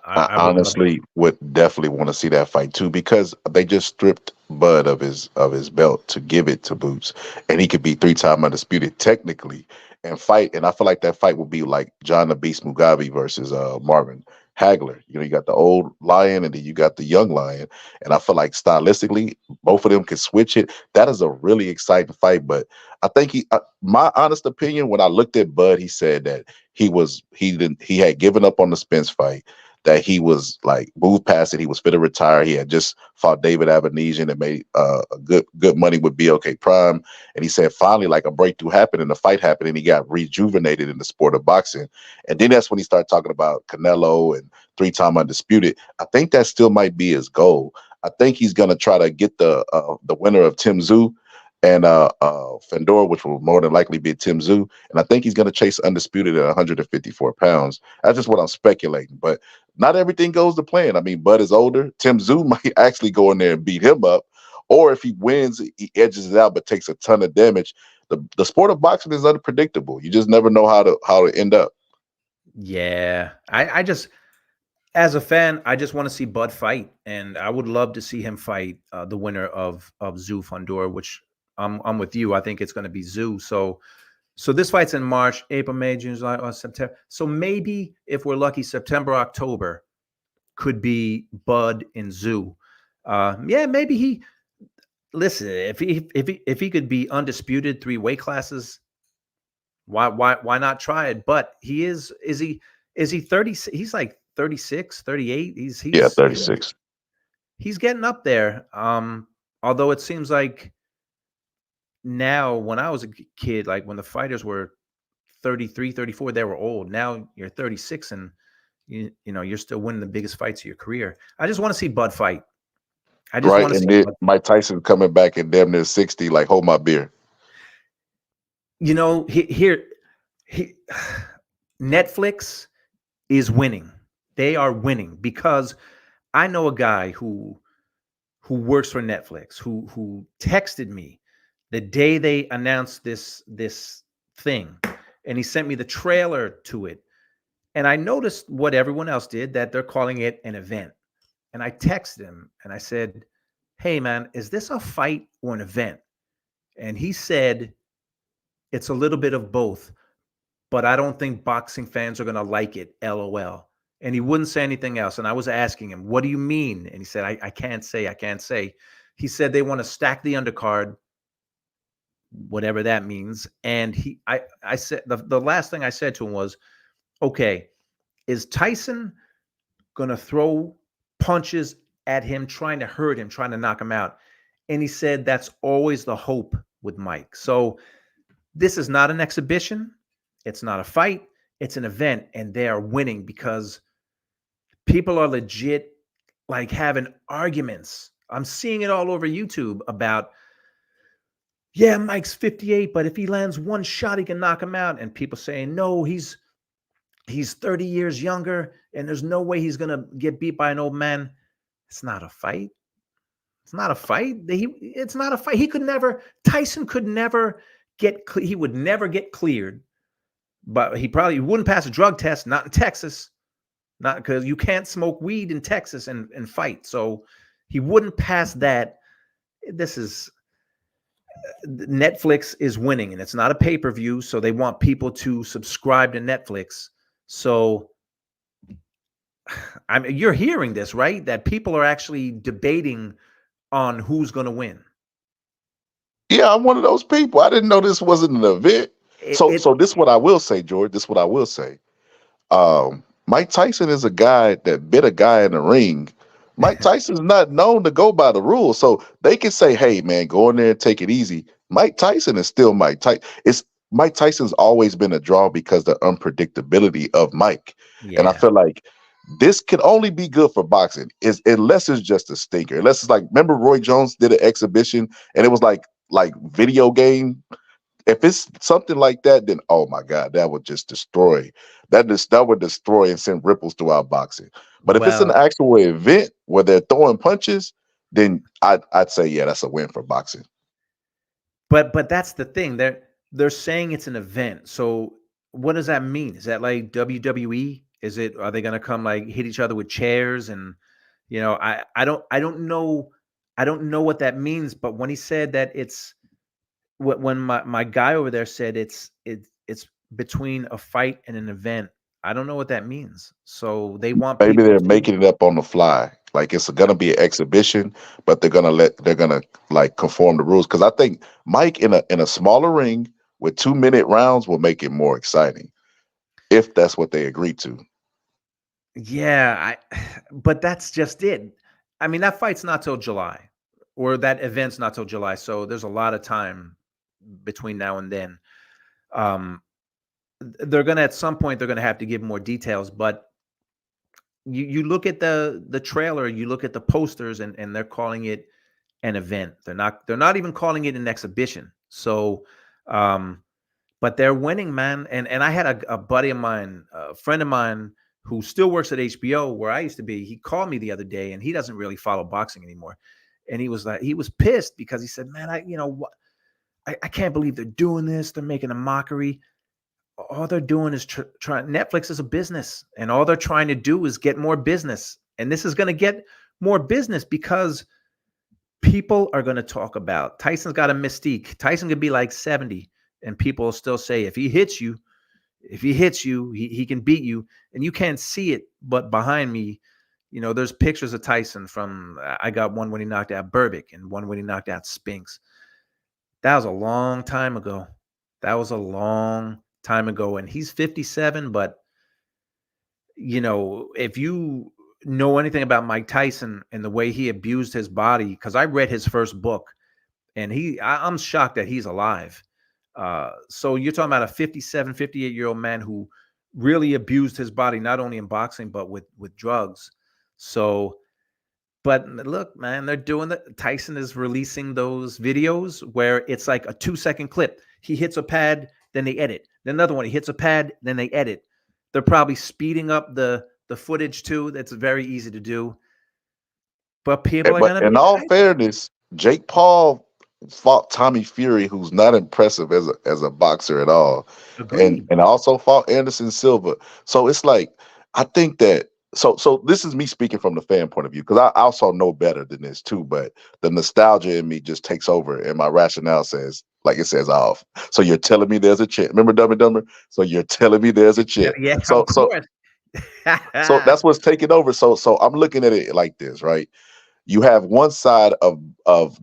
I, I I would love it. honestly would definitely want to see that fight too because they just stripped Bud of his belt to give it to Boots, and he could be 3-time undisputed technically and fight. And I feel like that fight would be like John the Beast Mugabe versus Marvin Hagler. You know, you got the old lion and then you got the young lion. And I feel like stylistically, both of them can switch it. That is a really exciting fight. But I think my honest opinion, when I looked at Bud, he said that he had given up on the Spence fight, that he was like moved past it. He was fit to retire. He had just fought David Avenesian and made good money with BLK Prime. And he said finally, like a breakthrough happened and the fight happened, and he got rejuvenated in the sport of boxing. And then that's when he started talking about Canelo and 3-time undisputed. I think that still might be his goal. I think he's gonna try to get the winner of Tim Tszyu and Fedor, which will more than likely be Tim Tszyu. And I think he's going to chase undisputed at 154 pounds. That's just what I'm speculating. But not everything goes to plan. I mean, Bud is older. Tim Tszyu might actually go in there and beat him up. Or if he wins, he edges it out but takes a ton of damage. The sport of boxing is unpredictable. You just never know how to end up. Yeah. I just, as a fan, I just want to see Bud fight. And I would love to see him fight the winner of Tszyu Fedor, which I'm with you. I think it's going to be Tszyu. So this fight's in March, April, May, June, July, August, September. So maybe if we're lucky, September, October could be Bud and Tszyu. Yeah, maybe he. Listen, if he could be undisputed 3 weight classes, why not try it? But he is he 30? He's like 36, 38. Yeah, 36. He's getting up there. Although it seems like now, when I was a kid, like when the fighters were 33, 34, they were old. Now you're 36 and you know you're still winning the biggest fights of your career. I just want to see Bud fight. I just Right. want to And see then Bud. Mike Tyson coming back at damn near 60, like, hold my beer. You know, Netflix is winning. They are winning because I know a guy who works for Netflix who texted me the day they announced this thing, and he sent me the trailer to it. And I noticed what everyone else did, that they're calling it an event. And I texted him and I said, "Hey man, is this a fight or an event?" And he said, "It's a little bit of both, but I don't think boxing fans are going to like it. LOL." And he wouldn't say anything else. And I was asking him, "What do you mean?" And he said, I can't say. I can't say. He said they want to stack the undercard, whatever that means. And I said, the last thing I said to him was, "Okay, is Tyson going to throw punches at him, trying to hurt him, trying to knock him out?" And he said, "That's always the hope with Mike." So this is not an exhibition. It's not a fight. It's an event. And they are winning because people are legit like having arguments. I'm seeing it all over YouTube about, yeah, Mike's 58, but if he lands one shot, he can knock him out. And people saying, no, he's 30 years younger and there's no way he's going to get beat by an old man. It's not a fight. It's not a fight. It's not a fight. Tyson could never he would never get cleared, but he probably wouldn't pass a drug test, not in Texas, not because you can't smoke weed in Texas and fight. So he wouldn't pass that. This is Netflix is winning, and it's not a pay-per-view, so they want people to subscribe to Netflix. So you're hearing this, right? That people are actually debating on who's going to win. Yeah, I'm one of those people. I didn't know this wasn't an event. So this is what I will say, George. This is what I will say. Mike Tyson is a guy that bit a guy in the ring. Mike Tyson's not known to go by the rules. So they can say, hey, man, go in there and take it easy. Mike Tyson is still Mike Tyson. Mike Tyson's always been a draw because the unpredictability of Mike. Yeah. And I feel like this can only be good for boxing unless it's just a stinker. Unless it's like, remember Roy Jones did an exhibition and it was like video game. If it's something like that, then oh my God, that would just destroy. That would destroy and send ripples throughout boxing. But if it's an actual event where they're throwing punches, then I'd say yeah, that's a win for boxing. But that's the thing. They're saying it's an event. So what does that mean? Is that like WWE? Are they going to come like hit each other with chairs? And you know, I don't know what that means. But when he said that when my guy over there said it's between a fight and an event. I don't know what that means. So they want Maybe people they're to. making it up on the fly. Like it's gonna be an exhibition, but they're gonna like conform the rules. Because I think Mike in a smaller ring with 2 minute rounds will make it more exciting if that's what they agree to. Yeah, but that's just it. I mean, that fight's not till July, or that event's not till July. So there's a lot of time between now and then. Um, they're gonna at some point they're gonna have to give more details, but you look at the trailer, you look at the posters, and they're calling it an event. They're not even calling it an exhibition. So, um, but they're winning, man. And I had a buddy of mine, a friend of mine who still works at HBO where I used to be. He called me the other day, and he doesn't really follow boxing anymore. And he was pissed because he said, "Man, I can't believe they're doing this. They're making a mockery. All they're doing is trying. Netflix is a business, and all they're trying to do is get more business. And this is going to get more business because people are going to talk about Tyson's got a mystique. Tyson could be like 70, and people will still say if he hits you, he can beat you, and you can't see it. But behind me, there's pictures of Tyson from I got one when he knocked out Burbick and one when he knocked out Spinks. That was a long time ago. That was a long time ago, and he's 57. But if you know anything about Mike Tyson and the way he abused his body, because I read his first book, and I'm shocked that he's alive. So you're talking about a 57, 58-year-old man who really abused his body, not only in boxing, but with drugs. So, but look, man, they're doing that. Tyson is releasing those videos where it's like a 2-second clip. He hits a pad, then they edit. Then another one, he hits a pad, then they edit. They're probably speeding up the footage too. That's very easy to do. But people are But gonna be in all excited. fairness, Jake Paul fought Tommy Fury, who's not impressive as a boxer at all, Agreed. and also fought Anderson Silva. So it's like I think that so this is me speaking from the fan point of view because I also know better than this too, but the nostalgia in me just takes over, and my rationale says like it says off. So you're telling me there's a chance? Remember Dumb and Dumber? So you're telling me there's a Yeah, chance? yeah, So of so course. so that's what's taking over. So I'm looking at it like this, right? You have one side of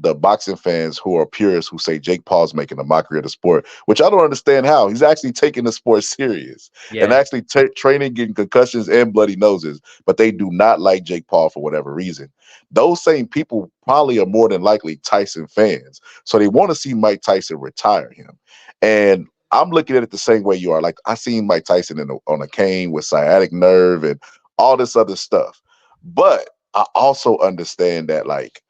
the boxing fans who are purists who say Jake Paul's making a mockery of the sport, which I don't understand how. He's actually taking the sport serious and Yeah, actually training, getting concussions and bloody noses, but they do not like Jake Paul for whatever reason. Those same people probably are more than likely Tyson fans, so they want to see Mike Tyson retire him. And I'm looking at it the same way you are. Like I seen Mike Tyson on a cane with sciatic nerve and all this other stuff, but I also understand that like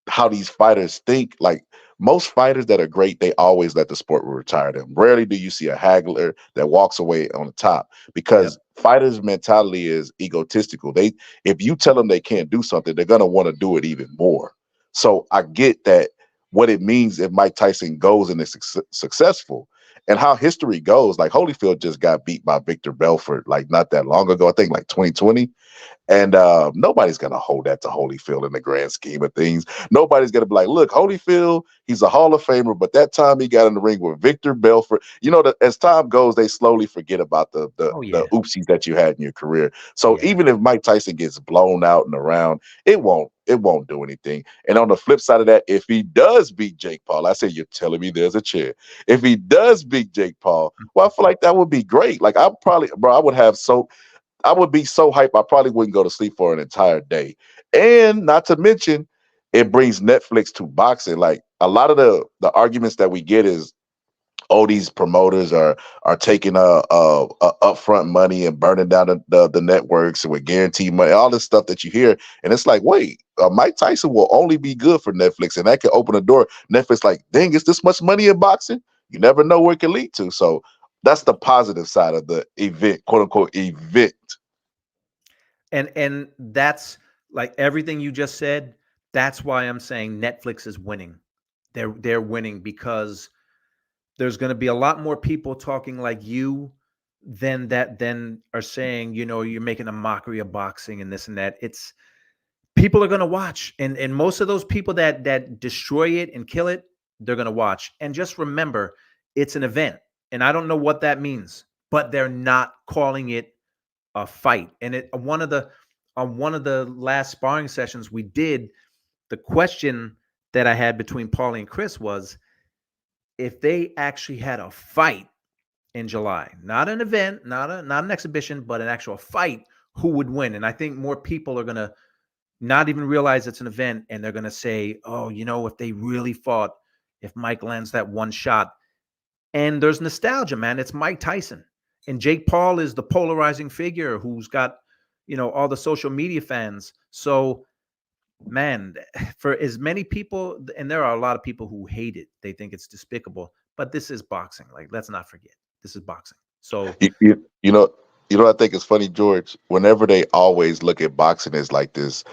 how these fighters think. Like most fighters that are great, they always let the sport retire them. Rarely do you see a haggler that walks away on the top yep. because fighters' mentality is egotistical. They if you tell them they can't do something, they're gonna want to do it even more. So I get that what it means if Mike Tyson goes and is successful. And how history goes, like Holyfield just got beat by Victor Belfort like not that long ago, I think like 2020. And nobody's going to hold that to Holyfield in the grand scheme of things. Nobody's going to be like, look, Holyfield, he's a Hall of Famer, but that time he got in the ring with Victor Belfort, as time goes, they slowly forget about Oh the yeah, oopsies that you had in your career. So yeah. even if Mike Tyson gets blown out in the round, it won't do anything. And on the flip side of that, if he does beat Jake Paul, I say you're telling me there's a chance. If he does beat Jake Paul, well, I feel like that would be great. Like I probably, bro, I would be so hyped, I probably wouldn't go to sleep for an entire day. And not to mention, it brings Netflix to boxing. Like a lot of the arguments that we get is, oh, these promoters are taking a upfront money and burning down the networks and with guaranteed money, all this stuff that you hear. And it's like, wait, Mike Tyson will only be good for Netflix, and that could open a door. Netflix, like, dang, is this much money in boxing? You never know where it can lead to. So that's the positive side of the event, quote unquote event. And that's like everything you just said. That's why I'm saying Netflix is winning. They're winning because there's going to be a lot more people talking like you than are saying, you're making a mockery of boxing and this and that. It's people are going to watch, and most of those people that destroy it and kill it, they're going to watch. And just remember, it's an event. And I don't know what that means, but they're not calling it a fight. And it one of the last sparring sessions we did, the question that I had between Paulie and Chris was, if they actually had a fight in July, not an event, not an exhibition, but an actual fight, who would win? And I think more people are gonna not even realize it's an event, and they're gonna say, "Oh, if they really fought, if Mike lands that one shot." And there's nostalgia, man. It's Mike Tyson, and Jake Paul is the polarizing figure who's got all the social media fans. So, man, for as many people, and there are a lot of people who hate it, they think it's despicable, but this is boxing. Like, let's not forget, this is boxing. So, I think it's funny, George. Whenever they always look at boxing as like this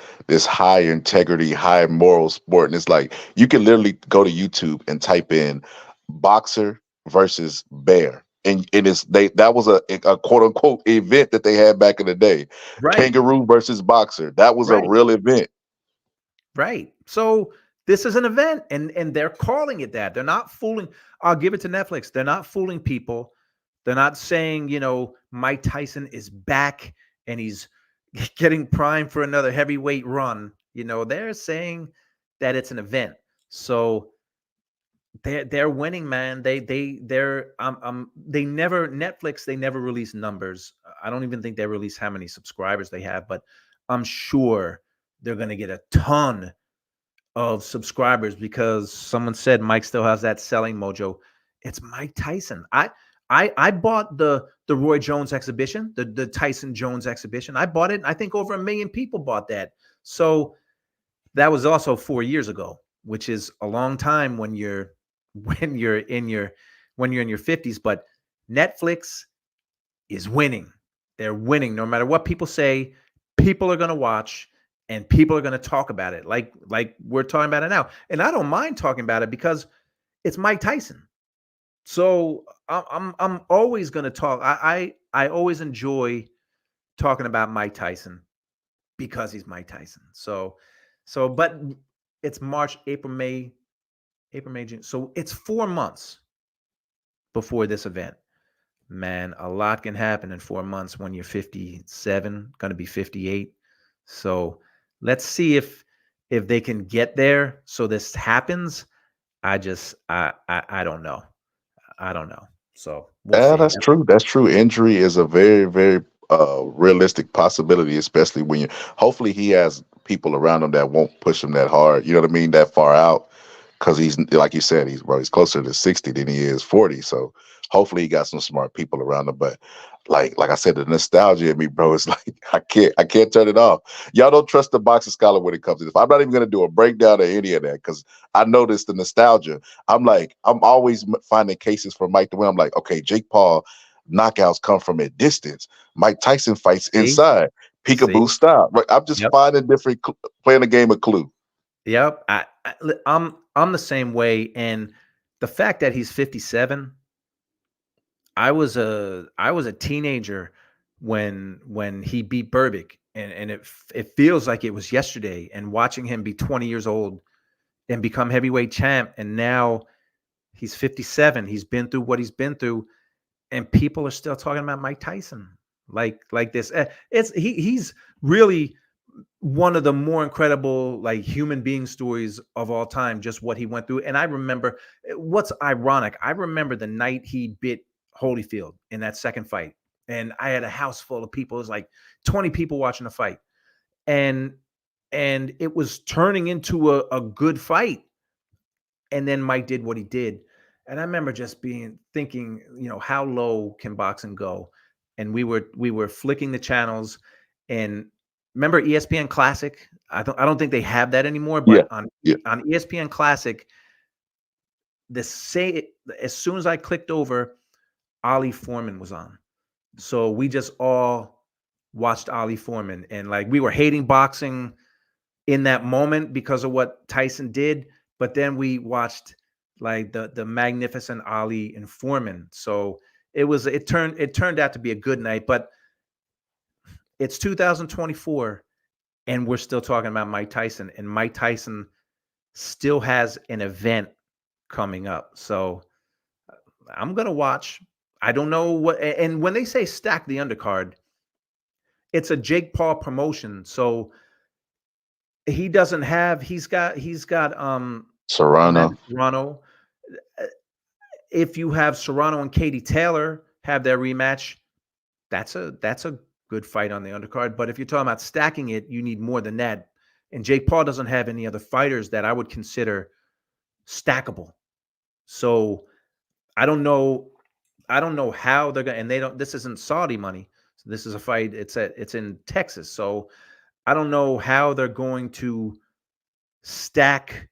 high integrity, high moral sport, and it's like you can literally go to YouTube and type in boxer versus bear, and that was a quote unquote event that they had back in the day. right, Kangaroo versus boxer, that was a right, real event. right. So this is an event, and they're calling it that. They're not fooling. I'll give it to Netflix. They're not fooling people. They're not saying, Mike Tyson is back and he's getting primed for another heavyweight run. They're saying that it's an event. So they're winning, man. They never Netflix. They never release numbers. I don't even think they release how many subscribers they have, but I'm sure they're going to get a ton of subscribers because someone said Mike still has that selling mojo. It's Mike Tyson. I bought the Roy Jones exhibition, the Tyson Jones exhibition. I bought it. I think over 1 million people bought that. So that was also 4 years ago, which is a long time when you're in your 50s. But Netflix is winning. They're winning no matter what people say. People are going to watch and people are going to talk about it like we're talking about it now. And I don't mind talking about it because it's Mike Tyson. So I'm always going to talk. I always enjoy talking about Mike Tyson because he's Mike Tyson. But it's March, April, May, June. So it's 4 months before this event. Man, a lot can happen in 4 months when you're 57, going to be 58. So let's see if they can get there. So this happens. I don't know. I don't know. So we'll Yeah, see. that's true. That's true. Injury is a very, very realistic possibility, especially when you. Hopefully, he has people around him that won't push him that hard. You know what I mean? That far out, because he's like you said, he's closer to 60 than he is 40. So hopefully, he got some smart people around him. But like I said, the nostalgia in me, bro, is like I can't turn it off. Y'all don't trust the boxing scholar when it comes to this. I'm not even gonna do a breakdown of any of that because I noticed the nostalgia. I'm always finding cases for Mike to win. I'm like, okay, Jake Paul knockouts come from a distance. Mike Tyson fights See, inside. Peekaboo see. style. Right? I'm just Yep, finding different, playing a game of Clue. yep. I'm the same way, and the fact that he's 57. I was a teenager when he beat Burbick, and it feels like it was yesterday. And watching him be 20 years old and become heavyweight champ, and now he's 57. He's been through what he's been through, and people are still talking about Mike Tyson like this. He's really one of the more incredible like human being stories of all time, just what he went through. And I remember what's ironic, I remember the night he bit Holyfield in that second fight, and I had a house full of people. It was like 20 people watching the fight, and it was turning into a good fight. And then Mike did what he did. And I remember just thinking, how low can boxing go? And we were flicking the channels, and remember ESPN Classic? I don't think they have that anymore, Yeah, but on yeah. on ESPN Classic, as soon as I clicked over, Ali Foreman was on. So we just all watched Ali Foreman, and like we were hating boxing in that moment because of what Tyson did, but then we watched like the magnificent Ali and Foreman. So it turned out to be a good night. But it's 2024 and we're still talking about Mike Tyson, and Mike Tyson still has an event coming up. So I'm gonna watch. I don't know what. And when they say stack the undercard, it's a Jake Paul promotion, so he doesn't have. He's got Serrano. Serrano. If you have Serrano and Katie Taylor have their rematch, that's a good fight on the undercard. But if you're talking about stacking it, you need more than that. And Jake Paul doesn't have any other fighters that I would consider stackable. So I don't know. I don't know how they're gonna. And they don't. This isn't Saudi money. So this is a fight. It's in Texas. So I don't know how they're going to stack.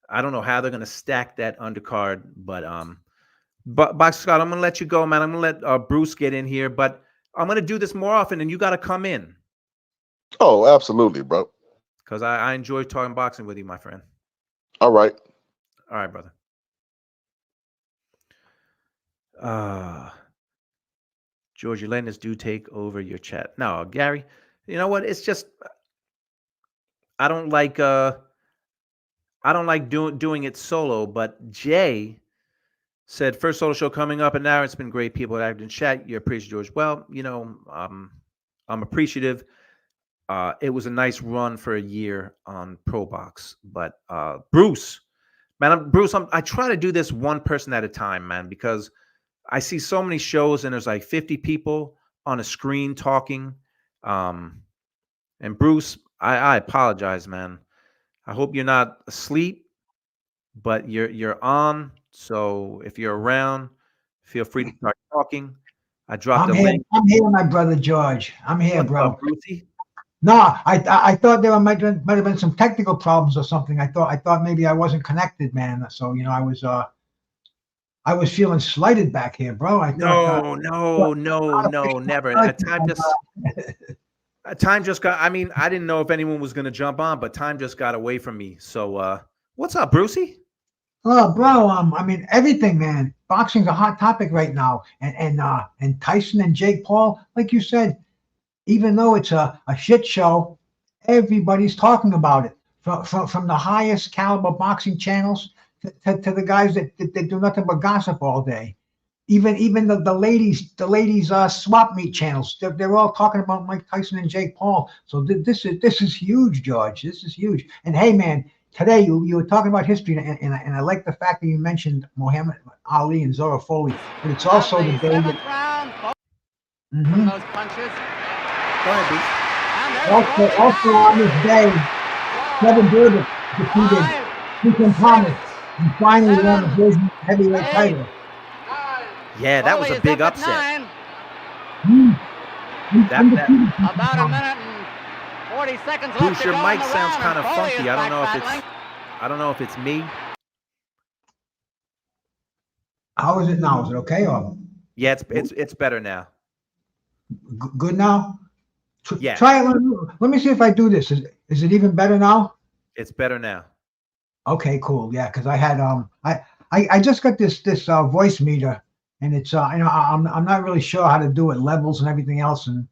I don't know how they're going to stack that undercard. But Box Scott, I'm going to let you go, man. I'm going to let Bruce get in here, but I'm going to do this more often, and you got to come in Oh, absolutely, bro. because I enjoy talking boxing with you, my friend. All right. All right, brother. George, you're letting us take over your chat. No, Gary, you know what? It's just I don't like doing it solo. But Jay said first solo show coming up, and now it's been great. People that in chat, you appreciate George. Well, I'm appreciative. It was a nice run for a year on Pro Box, but Bruce, man, I try to do this one person at a time, man, because I see so many shows and there's like 50 people on a screen talking. And Bruce, I apologize, man. I hope you're not asleep, but you're on. So if you're around, feel free to start talking. I dropped I'm a here. link. I'm here, my brother George. I'm here, What's bro. up, Brucey? No, I thought there might have been some technical problems or something. I thought maybe I wasn't connected, man. So I was feeling slighted back here, bro. I thought No, never. Time just got. I mean, I didn't know if anyone was going to jump on, but time just got away from me. So, what's up, Brucey? Oh, bro. I mean everything, man. Boxing's a hot topic right now, and Tyson and Jake Paul, like you said, even though it's a shit show, everybody's talking about it. From the highest caliber boxing channels to the guys that do nothing but gossip all day. Even the ladies swap meet channels. They're all talking about Mike Tyson and Jake Paul. So this is huge, George. This is huge. And hey, man, today you were talking about history, and I like the fact that you mentioned Muhammad Ali and Zora Folley. But it's also the day seventh that. round. Mhm. Those punches. Go ahead, Bruce. Also on this day, Kevin Durden defeated Ethan Thomas and finally won the division heavyweight title. Yeah, that was a big upset. Undefeated. About a minute and 40 seconds left Bruce, to your go mic in the sounds round, kind of and Folley funky. is I don't know if it's me. How is it now? Is it okay or Yeah, it's better now. good now? Yeah. Try it. Let me see if I do this. Is it even better now? It's better now. Okay, cool. Yeah, because I had I just got this voice meter, and it's I'm not really sure how to do it, levels and everything else, and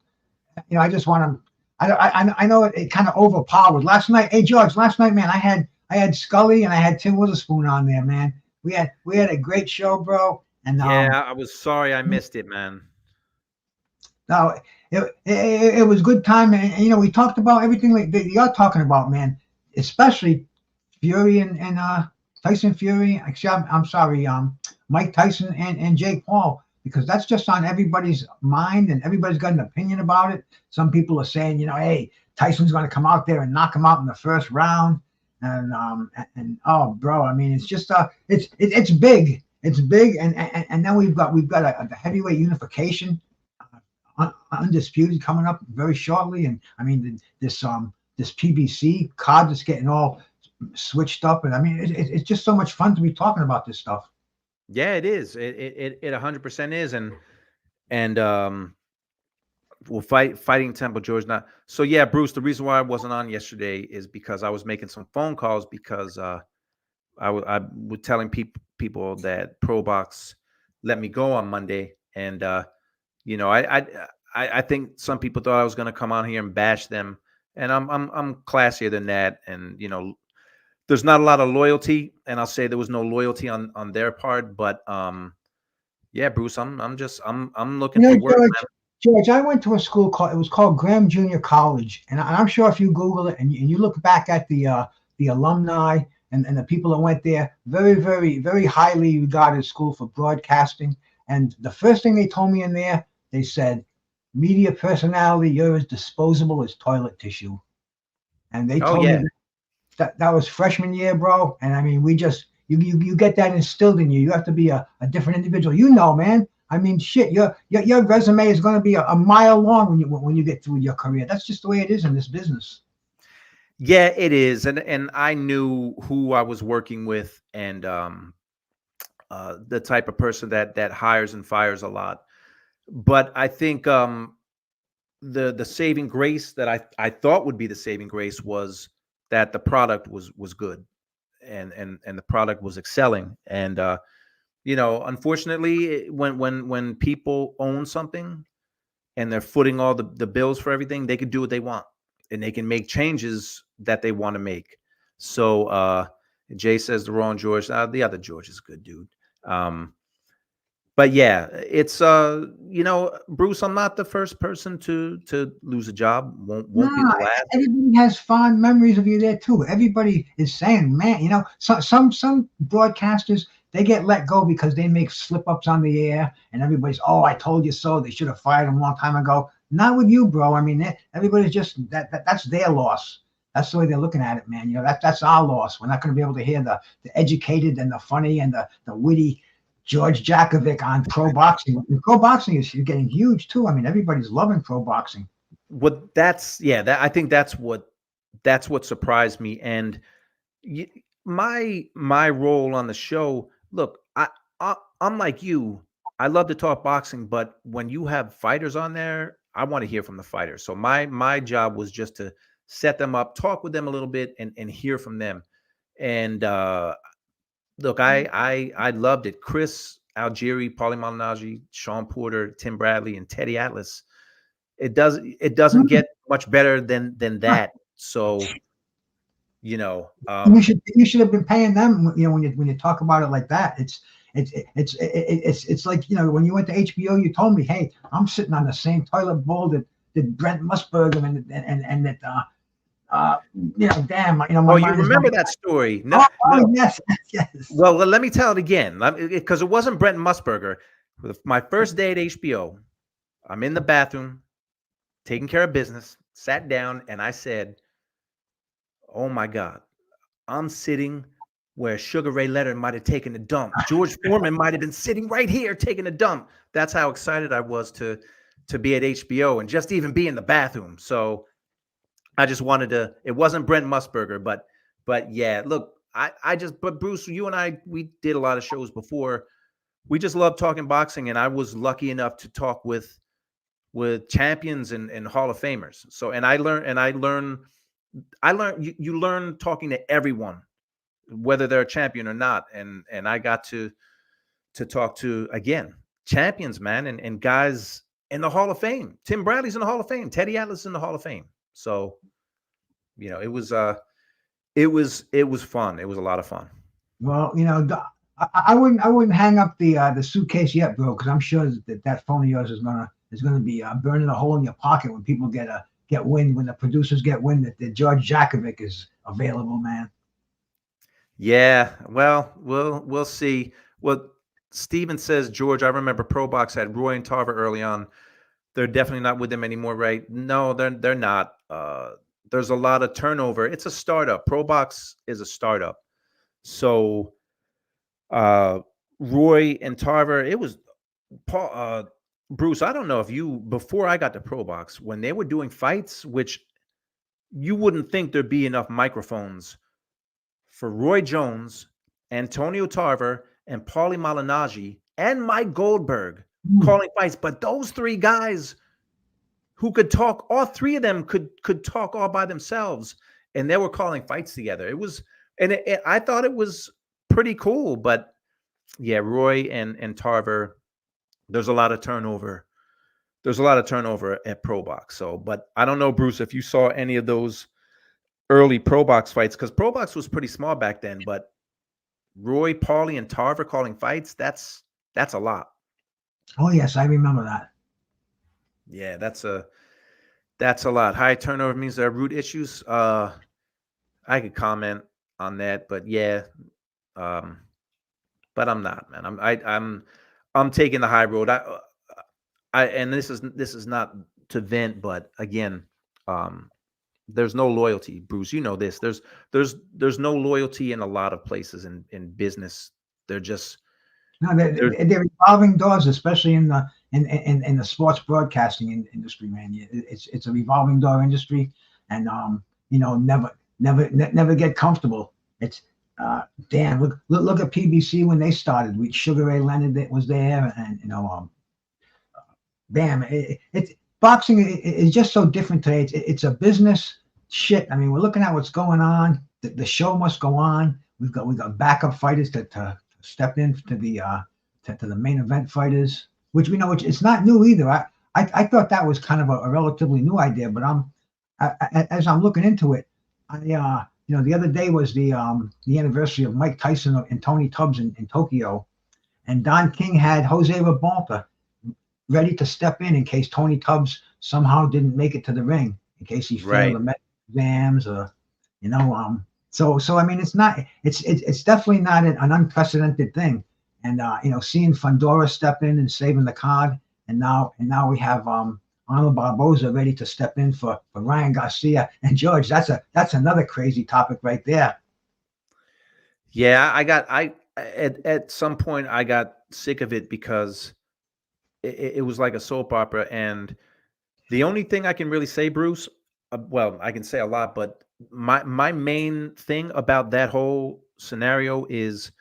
I just want to. I know it kind of overpowered last night. Hey George, last night, man, I had Scully and I had Tim Witherspoon on there, man. We had a great show, bro. And Yeah, I was sorry I missed it, man. no, it was good time, and we talked about everything that you're talking about, man. Especially Fury and Tyson Fury. Actually, I'm sorry, Mike Tyson and Jake Paul, because that's just on everybody's mind and everybody's got an opinion about it. Some people are saying, hey, Tyson's going to come out there and knock him out in the first round, and oh, bro, I mean, it's just it's big, and then we've got a heavyweight unification, undisputed coming up very shortly, and I mean this PBC card that's getting all switched up, and I mean it's just so much fun to be talking about this stuff. Yeah, it is. It 100% is, and well, fighting Temple George not. So yeah, Bruce. The reason why I wasn't on yesterday is because I was making some phone calls because I was telling people that Pro Box let me go on Monday, and I think some people thought I was going to come on here and bash them, and I'm classier than that, and there's not a lot of loyalty, and I'll say there was no loyalty on their part. But yeah, Bruce, I'm looking You for know, work, man. George, I went to a school it was called Graham Junior College, and I'm sure if you Google it and you look back at the alumni and the people that went there, very, very, very highly regarded school for broadcasting. And the first thing they told me in there, they said, media personality, you're as disposable as toilet tissue. And they Oh told me yeah, that was freshman year, bro. And I mean, we just you get that instilled in you. You have to be a different individual. You know, man. I mean, shit. Your resume is going to be a mile long when you get through your career. That's just the way it is in this business. yeah, it is, and I knew who I was working with, and the type of person that hires and fires a lot. But I think the saving grace that I thought would be the saving grace was that the product was good, and the product was excelling. And unfortunately, when people own something and they're footing all the bills for everything, they can do what they want, and they can make changes that they want to make. So Jay says the wrong George. The other George is a good dude. Um, but yeah, it's Bruce, I'm not the first person to lose a job. No, Won't be the last. everybody has fond memories of you there too. Everybody is saying, man, some broadcasters they get let go because they make slip ups on the air, and everybody's, oh, I told you so. They should have fired them a long time ago. Not with you, bro. I mean, everybody's just that's their loss. That's the way they're looking at it, man. That's our loss. We're not going to be able to hear the educated and the funny and the witty George Jakovic on pro boxing. And pro boxing is getting huge too. I mean, everybody's loving pro boxing. What that's yeah, that I think that's what surprised me. And y- my role on the show, look, I'm like you. I love to talk boxing, but when you have fighters on there, I want to hear from the fighters. So my job was just to set them up, talk with them a little bit, and hear from them. And look, I loved it. Chris Algieri, Paulie Malignaggi, Sean Porter, Tim Bradley, and Teddy Atlas. It doesn't get much better than that. So you know, um, You should have been paying them. When you talk about it like that, it's like when you went to HBO, you told me, hey, I'm sitting on the same toilet bowl that Brent Musburger and that damn, my oh, you mind is going. remember that story? No, Oh, no. yes, yes. Well, let me tell it again, because it wasn't Brent Musburger. My first day at HBO, I'm in the bathroom taking care of business, sat down, and I said, "Oh my God, I'm sitting where Sugar Ray Leonard might have taken a dump. George Foreman might have been sitting right here taking a dump." That's how excited I was to be at HBO and just even be in the bathroom. So I just wanted to. It wasn't Brent Musburger, but yeah. Look, but Bruce, you and I, we did a lot of shows before. We just love talking boxing, and I was lucky enough to talk with champions and Hall of Famers. So, and I learned you learn talking to everyone, whether they're a champion or not. And I got to talk to, again, champions, man, and guys in the Hall of Fame. Tim Bradley's in the Hall of Fame. Teddy Atlas in the Hall of Fame. So, it was fun. It was a lot of fun. Well, I wouldn't hang up the suitcase yet, bro, because I'm sure that phone of yours is gonna be burning a hole in your pocket when people get wind, when the producers get wind that George Jakovic is available, man. Yeah, well, we'll see. What Steven says, George, I remember Pro Box had Roy and Tarver early on. They're definitely not with them anymore, right? No, they're not. There's a lot of turnover. It's a startup. Pro Box is a startup. So uh Roy and Tarver, it was Paul Bruce, I don't know if you, before I got to Pro Box, when they were doing fights, which you wouldn't think there'd be enough microphones for Roy Jones, Antonio Tarver, and Paulie Malignaggi and Mike Goldberg Hmm. calling fights. But those three guys who could talk, all three of them could talk all by themselves, and they were calling fights together. It was, and I thought it was pretty cool. But yeah, Roy and Tarver, there's a lot of turnover. There's a lot of turnover at Pro Box. So, but I don't know, Bruce, if you saw any of those early pro box fights, because pro box was pretty small back then, but Roy, Paulie, and Tarver calling fights, that's a lot. Oh yes, I remember that. Yeah, that's a lot. High turnover means there are root issues. I could comment on that, but yeah, um, but I'm not, man. I'm taking the high road. And this is not to vent, but again, um, there's no loyalty, Bruce. You know this. There's no loyalty in a lot of places in business. They're just No, they're they're revolving doors, especially in the sports broadcasting industry, man. It's a revolving door industry, and never get comfortable. It's damn. Look at PBC when they started. We Sugar Ray Leonard that was there, and bam. It's boxing is just so different today. It's a business shit. I mean, we're looking at what's going on. The show must go on. We've got backup fighters to step in to the main event fighters, which we know it's not new either. I thought that was kind of a relatively new idea, but as I'm looking into it, the other day was the anniversary of Mike Tyson and Tony Tubbs in Tokyo, and Don King had Jose Rebalta ready to step in case Tony Tubbs somehow didn't make it to the ring, in case he failed right. the medical exams, or So I mean, it's definitely not an unprecedented thing. And seeing Fundora step in and saving the card, and now we have Arnold Barboza ready to step in for Ryan Garcia and George. That's another crazy topic right there. Yeah, at some point I got sick of it because it was like a soap opera, and the only thing I can really say, Bruce, well, I can say a lot, but my main thing about that whole scenario is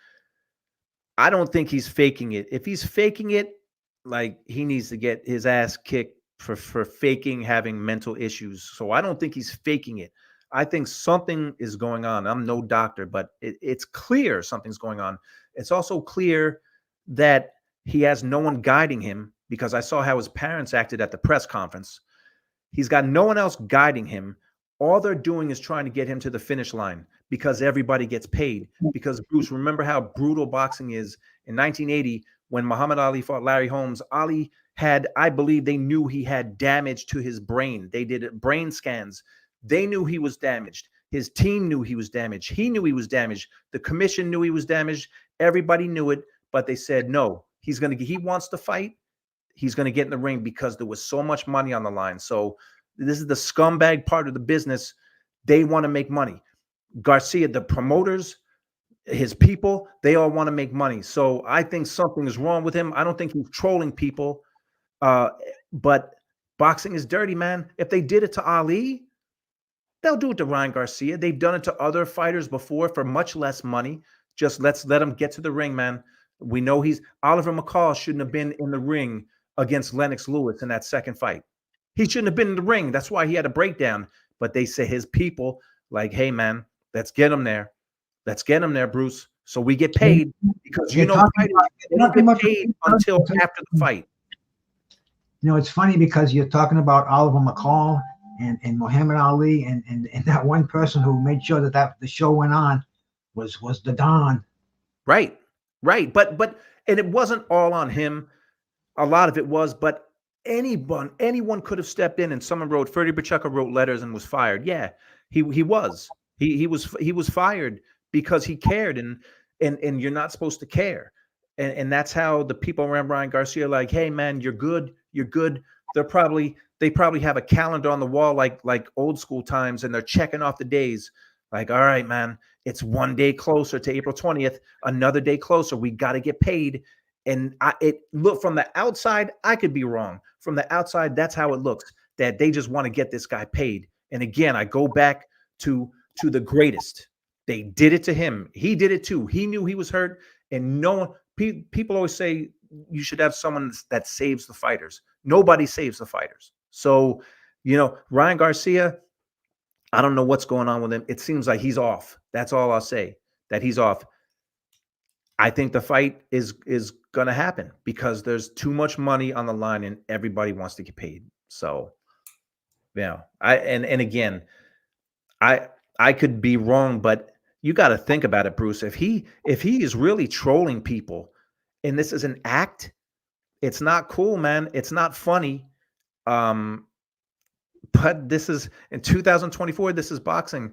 I don't think he's faking it. If he's faking it, like he needs to get his ass kicked for faking having mental issues. So I don't think he's faking it. I think something is going on. I'm no doctor, but it's clear something's going on. It's also clear that he has no one guiding him, because I saw how his parents acted at the press conference. He's got no one else guiding him. All they're doing is trying to get him to the finish line because everybody gets paid. Because, Bruce, remember how brutal boxing is. In 1980, when Muhammad Ali fought Larry Holmes, Ali had, I believe they knew he had damage to his brain. They did brain scans. They knew he was damaged. His team knew he was damaged. He knew he was damaged. The commission knew he was damaged. Everybody knew it, but they said, no, he wants to fight. He's going to get in the ring because there was so much money on the line. So this is the scumbag part of the business. They want to make money. Garcia, the promoters, his people, they all want to make money. So I think something is wrong with him. I don't think he's trolling people. But boxing is dirty, man. If they did it to Ali, they'll do it to Ryan Garcia. They've done it to other fighters before for much less money. Just let's let him get to the ring, man. We know Oliver McCall shouldn't have been in the ring against Lennox Lewis in that second fight. He shouldn't have been in the ring. That's why he had a breakdown. But they say his people, like, hey, man, let's get him there. Let's get him there, Bruce. So we get paid, because fighters, they don't get paid until after the fight. It's funny because you're talking about Oliver McCall and Muhammad Ali, and that one person who made sure that the show went on was the Don. Right. But and it wasn't all on him. A lot of it was, but anyone could have stepped in, and someone wrote, Ferdy Pacheco wrote letters and was fired. Yeah, he was fired because he cared, and you're not supposed to care. And that's how the people around Ryan Garcia are like, hey man, you're good. They probably have a calendar on the wall like old school times, and they're checking off the days. Like, all right, man, it's one day closer to April 20th, another day closer. We got to get paid. And look, from the outside, I could be wrong. From the outside, that's how it looks, that they just want to get this guy paid. And again, I go back to the greatest. They did it to him. He did it too. He knew he was hurt, and no one. People always say you should have someone that saves the fighters. Nobody saves the fighters. So, Ryan Garcia, I don't know what's going on with him. It seems like he's off. That's all I'll say, that he's off. I think the fight is going to happen because there's too much money on the line and everybody wants to get paid. So, again, I could be wrong, but you got to think about it, Bruce. If he is really trolling people, and this is an act, it's not cool, man. It's not funny. Um, but this is in 2024. This is boxing.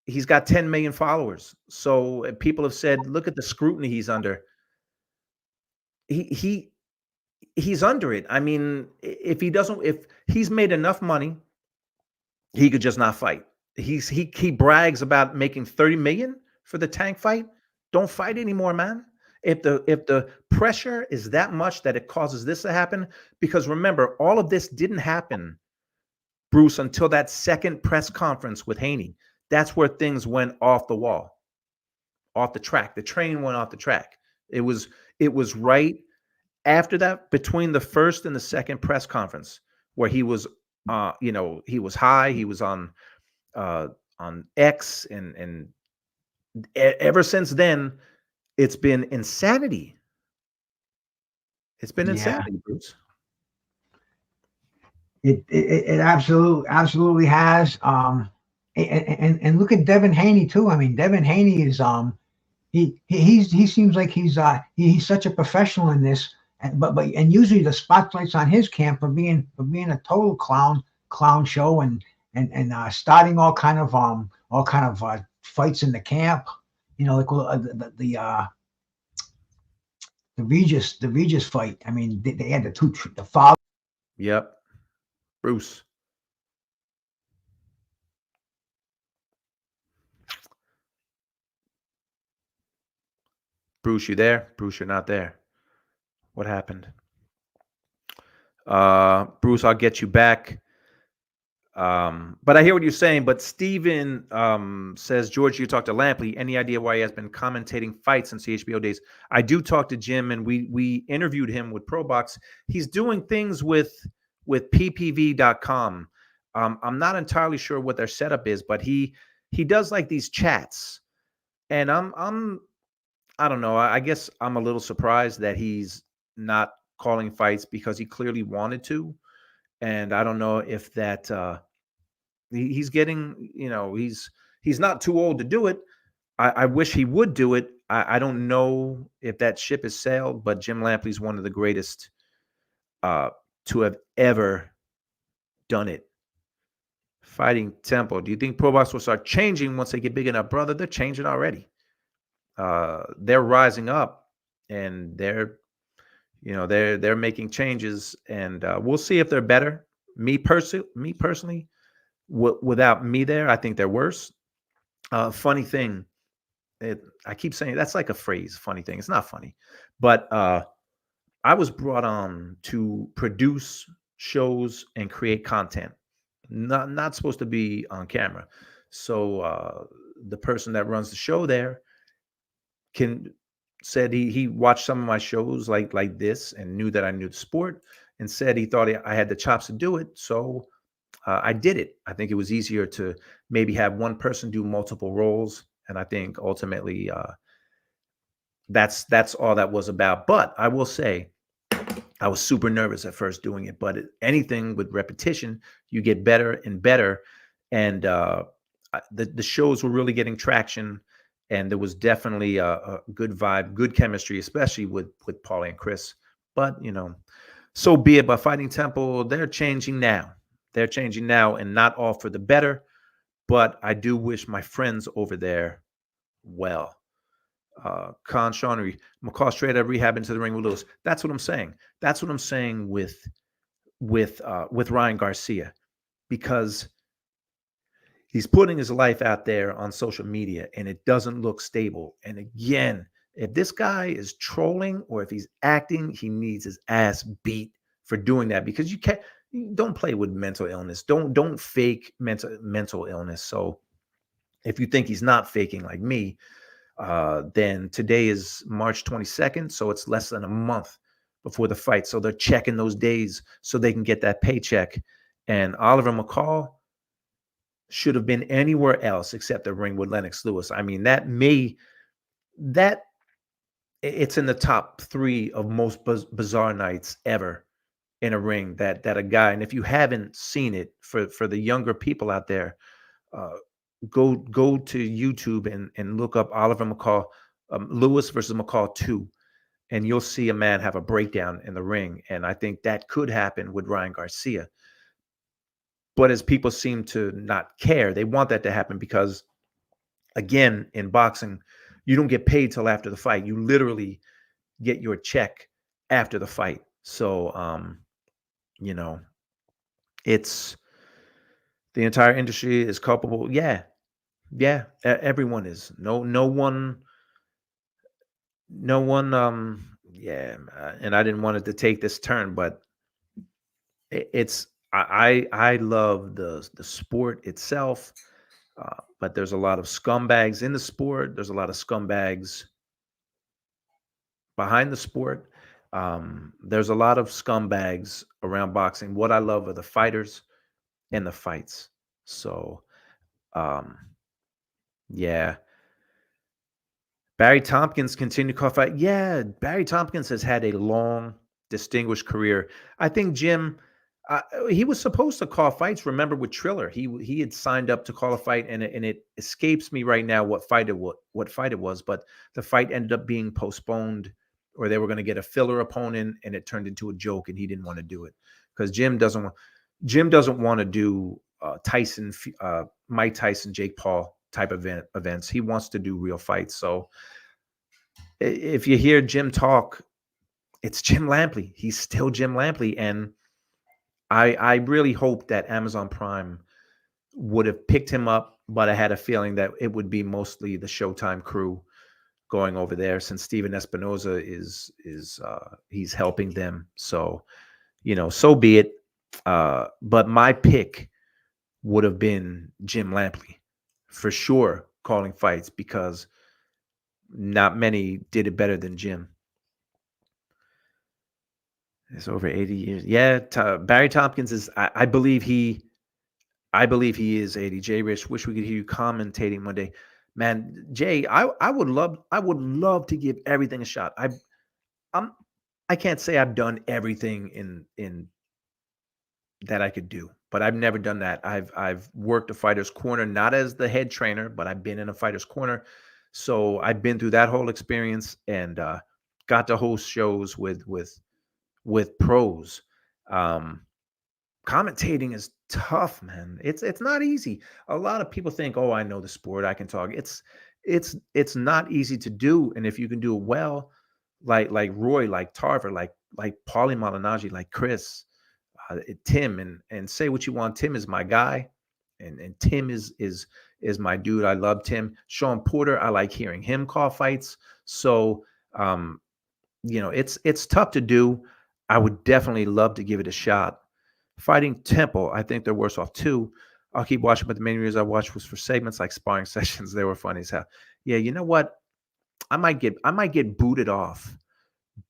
He's got 10 million followers. So people have said, look at the scrutiny he's under. He he's under it. I mean, if he's made enough money, he could just not fight. He brags about making 30 million for the Tank fight. Don't fight anymore, man. If the pressure is that much that it causes this to happen, because remember, all of this didn't happen, Bruce, until that second press conference with Haney. That's where things went off the wall, off the track. The train went off the track. It was right after that, between the first and the second press conference, where he was he was high, he was on X, and ever since then it's been insanity. It's been Yeah, insanity, Bruce. it absolutely has. And look at Devin Haney too. I mean, Devin Haney is he seems like he's such a professional in this, and usually the spotlight's on his camp for being a total clown show, and starting all kind of fights in the camp. Like the Regis fight. I mean, they had the father. Yep. Bruce. Bruce, you there? Bruce, you're not there. What happened? Bruce, I'll get you back. But I hear what you're saying. But Steven says, George, you talked to Lampley. Any idea why he has been commentating fights since the HBO days? I do talk to Jim, and we interviewed him with ProBox. He's doing things with ppv.com. I'm not entirely sure what their setup is, but he does like these chats. And I don't know. I guess I'm a little surprised that he's not calling fights, because he clearly wanted to. And I don't know if that he's getting, he's not too old to do it. I wish he would do it. I don't know if that ship has sailed, but Jim Lampley's one of the greatest to have ever done it. Fighting Tempo. Do you think Pro Box will start changing once they get big enough, brother? They're changing already. They're rising up, and they're making changes, and we'll see if they're better. Me personally, without me there, I think they're worse. Funny thing, I keep saying that's like a phrase. Funny thing, it's not funny, but I was brought on to produce shows and create content. Not supposed to be on camera. So the person that runs the show there said he watched some of my shows like this, and knew that I knew the sport, and said he thought I had the chops to do it. So I did it. I think it was easier to maybe have one person do multiple roles, and I think ultimately that's all that was about. But I will say, I was super nervous at first doing it, but anything with repetition, you get better and better. And the shows were really getting traction, and there was definitely a good vibe, good chemistry, especially with Paulie and Chris. But so be it. But Fighting Temple, they're changing now. They're changing now, and not all for the better. But I do wish my friends over there well. Khan Shawnery, McCall straight up rehab into the ring with Lewis. That's what I'm saying. That's what I'm saying with Ryan Garcia, because he's putting his life out there on social media, and it doesn't look stable. And again, if this guy is trolling or if he's acting, he needs his ass beat for doing that, because don't play with mental illness. Don't fake mental illness. So if you think he's not faking like me, then today is March 22nd, so it's less than a month before the fight. So they're checking those days so they can get that paycheck. And Oliver McCall should have been anywhere else except the ring with Lennox Lewis. I mean, it's in the top 3 of most bizarre nights ever in a ring. That a guy, and if you haven't seen it, for the younger people out there, go to YouTube and look up Oliver McCall, Lewis versus McCall 2, and you'll see a man have a breakdown in the ring. And I think that could happen with Ryan Garcia. But as people seem to not care, they want that to happen because, again, in boxing, you don't get paid till after the fight. You literally get your check after the fight. So, you know, it's the entire industry is culpable. Yeah, yeah, everyone is. No one. Yeah, and I didn't want it to take this turn, but it's I love the sport itself, but there's a lot of scumbags in the sport. There's a lot of scumbags behind the sport. There's a lot of scumbags around boxing. What I love are the fighters and the fights. So, um, yeah. Barry Tompkins continued to call fight. Yeah, Barry Tompkins has had a long, distinguished career. I think Jim, he was supposed to call fights. Remember with Triller, he had signed up to call a fight, and it escapes me right now what fight it was. But the fight ended up being postponed, or they were going to get a filler opponent, and it turned into a joke, and he didn't want to do it because Jim doesn't want to do Mike Tyson, Jake Paul type events. He wants to do real fights. So if you hear Jim talk, it's Jim Lampley. He's still Jim Lampley. And I really hope that Amazon Prime would have picked him up, but I had a feeling that it would be mostly the Showtime crew going over there since Steven Espinoza is he's helping them. So, so be it. But my pick would have been Jim Lampley for sure, calling fights, because not many did it better than Jim. It's over 80 years. Yeah, Barry Tompkins is. I believe he is 80. Jay Rich, wish we could hear you commentating one day, man. Jay, I would love to give everything a shot. I can't say I've done everything in that I could do, but I've never done that. I've worked a fighter's corner, not as the head trainer, but I've been in a fighter's corner. So I've been through that whole experience and got to host shows with pros. Commentating is tough, man. It's not easy. A lot of people think, "Oh, I know the sport, I can talk." It's not easy to do, and if you can do it well, like Roy, like Tarver, like Paulie Malignaggi, like Chris, Tim, and say what you want. Tim is my guy, and Tim is my dude. I love Tim. Sean Porter, I like hearing him call fights. So, it's tough to do. I would definitely love to give it a shot. Fighting Temple, I think they're worse off too. I'll keep watching, but the main reason I watched was for segments like sparring sessions. They were funny as hell. Yeah, you know what? I might get booted off,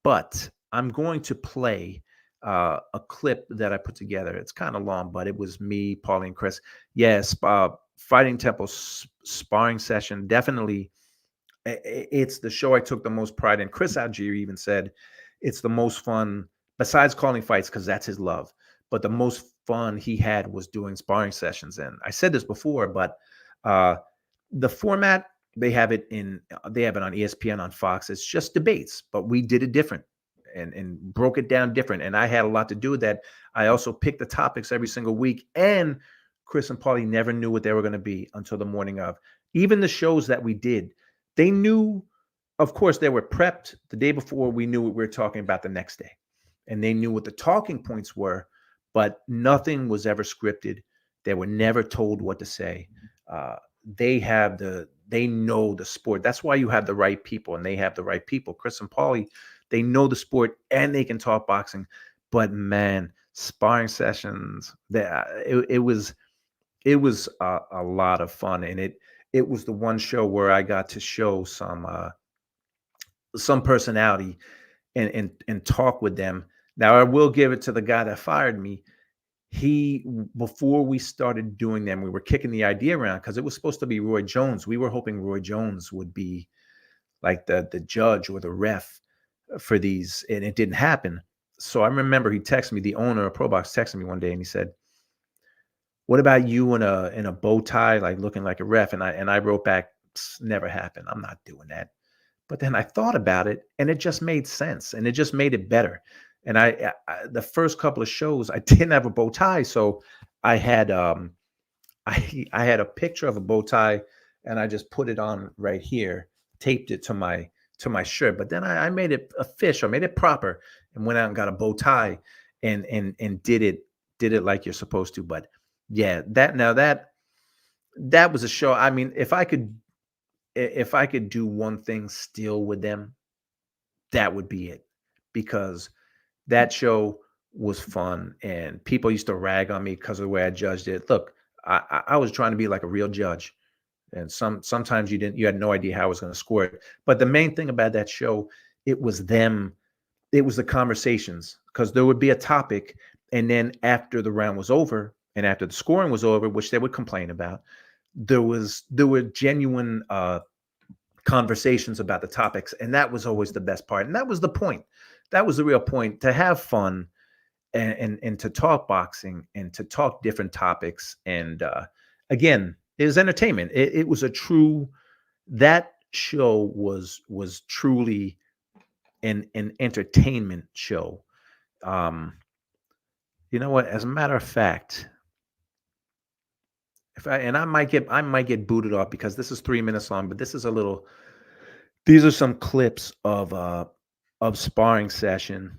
but I'm going to play a clip that I put together. It's kind of long, but it was me, Paulie, and Chris. Yes, Fighting Temple sparring session. Definitely, it's the show I took the most pride in. Chris Algier even said it's the most fun, besides calling fights, because that's his love. But the most fun he had was doing sparring sessions. And I said this before, but the format, they have it on ESPN, on Fox. It's just debates, but we did it different and broke it down different. And I had a lot to do with that. I also picked the topics every single week, and Chris and Paulie never knew what they were going to be until the morning of. Even the shows that we did, they knew, of course, they were prepped the day before. We knew what we were talking about the next day, and they knew what the talking points were, but nothing was ever scripted. They were never told what to say. They know the sport. That's why you have the right people, and they have the right people. Chris and Paulie, they know the sport and they can talk boxing. But man, sparring sessions, it was a lot of fun, and it was the one show where I got to show some personality and talk with them. Now I will give it to the guy that fired me. Before we started doing them, we were kicking the idea around because it was supposed to be Roy Jones. We were hoping Roy Jones would be like the judge or the ref for these, and it didn't happen. So I remember he texted me, the owner of ProBox texted me one day, and he said, What about you in a bow tie, like looking like a ref? And I wrote back, never happened. I'm not doing that. But then I thought about it, and it just made sense, and it just made it better. And the first couple of shows, I didn't have a bow tie, so I had I had a picture of a bow tie, and I just put it on right here, taped it to my shirt. But then I made it official, made it proper, and went out and got a bow tie, and did it like you're supposed to. But yeah, that was a show. I mean, if I could do one thing still with them, that would be it, because that show was fun, and people used to rag on me because of the way I judged it. Look, I was trying to be like a real judge, and sometimes you had no idea how I was going to score it. But the main thing about that show, it was them, it was the conversations, because there would be a topic, and then after the round was over and after the scoring was over, which they would complain about, there were genuine conversations about the topics, and that was always the best part, and that was the point. That was the real point, to have fun, and to talk boxing and to talk different topics. And again, it was entertainment. It was a true, that show was truly an entertainment show. um you know what, as a matter of fact, if I and I might get booted off because this is 3 minutes long, but this is a little, these are some clips of sparring session.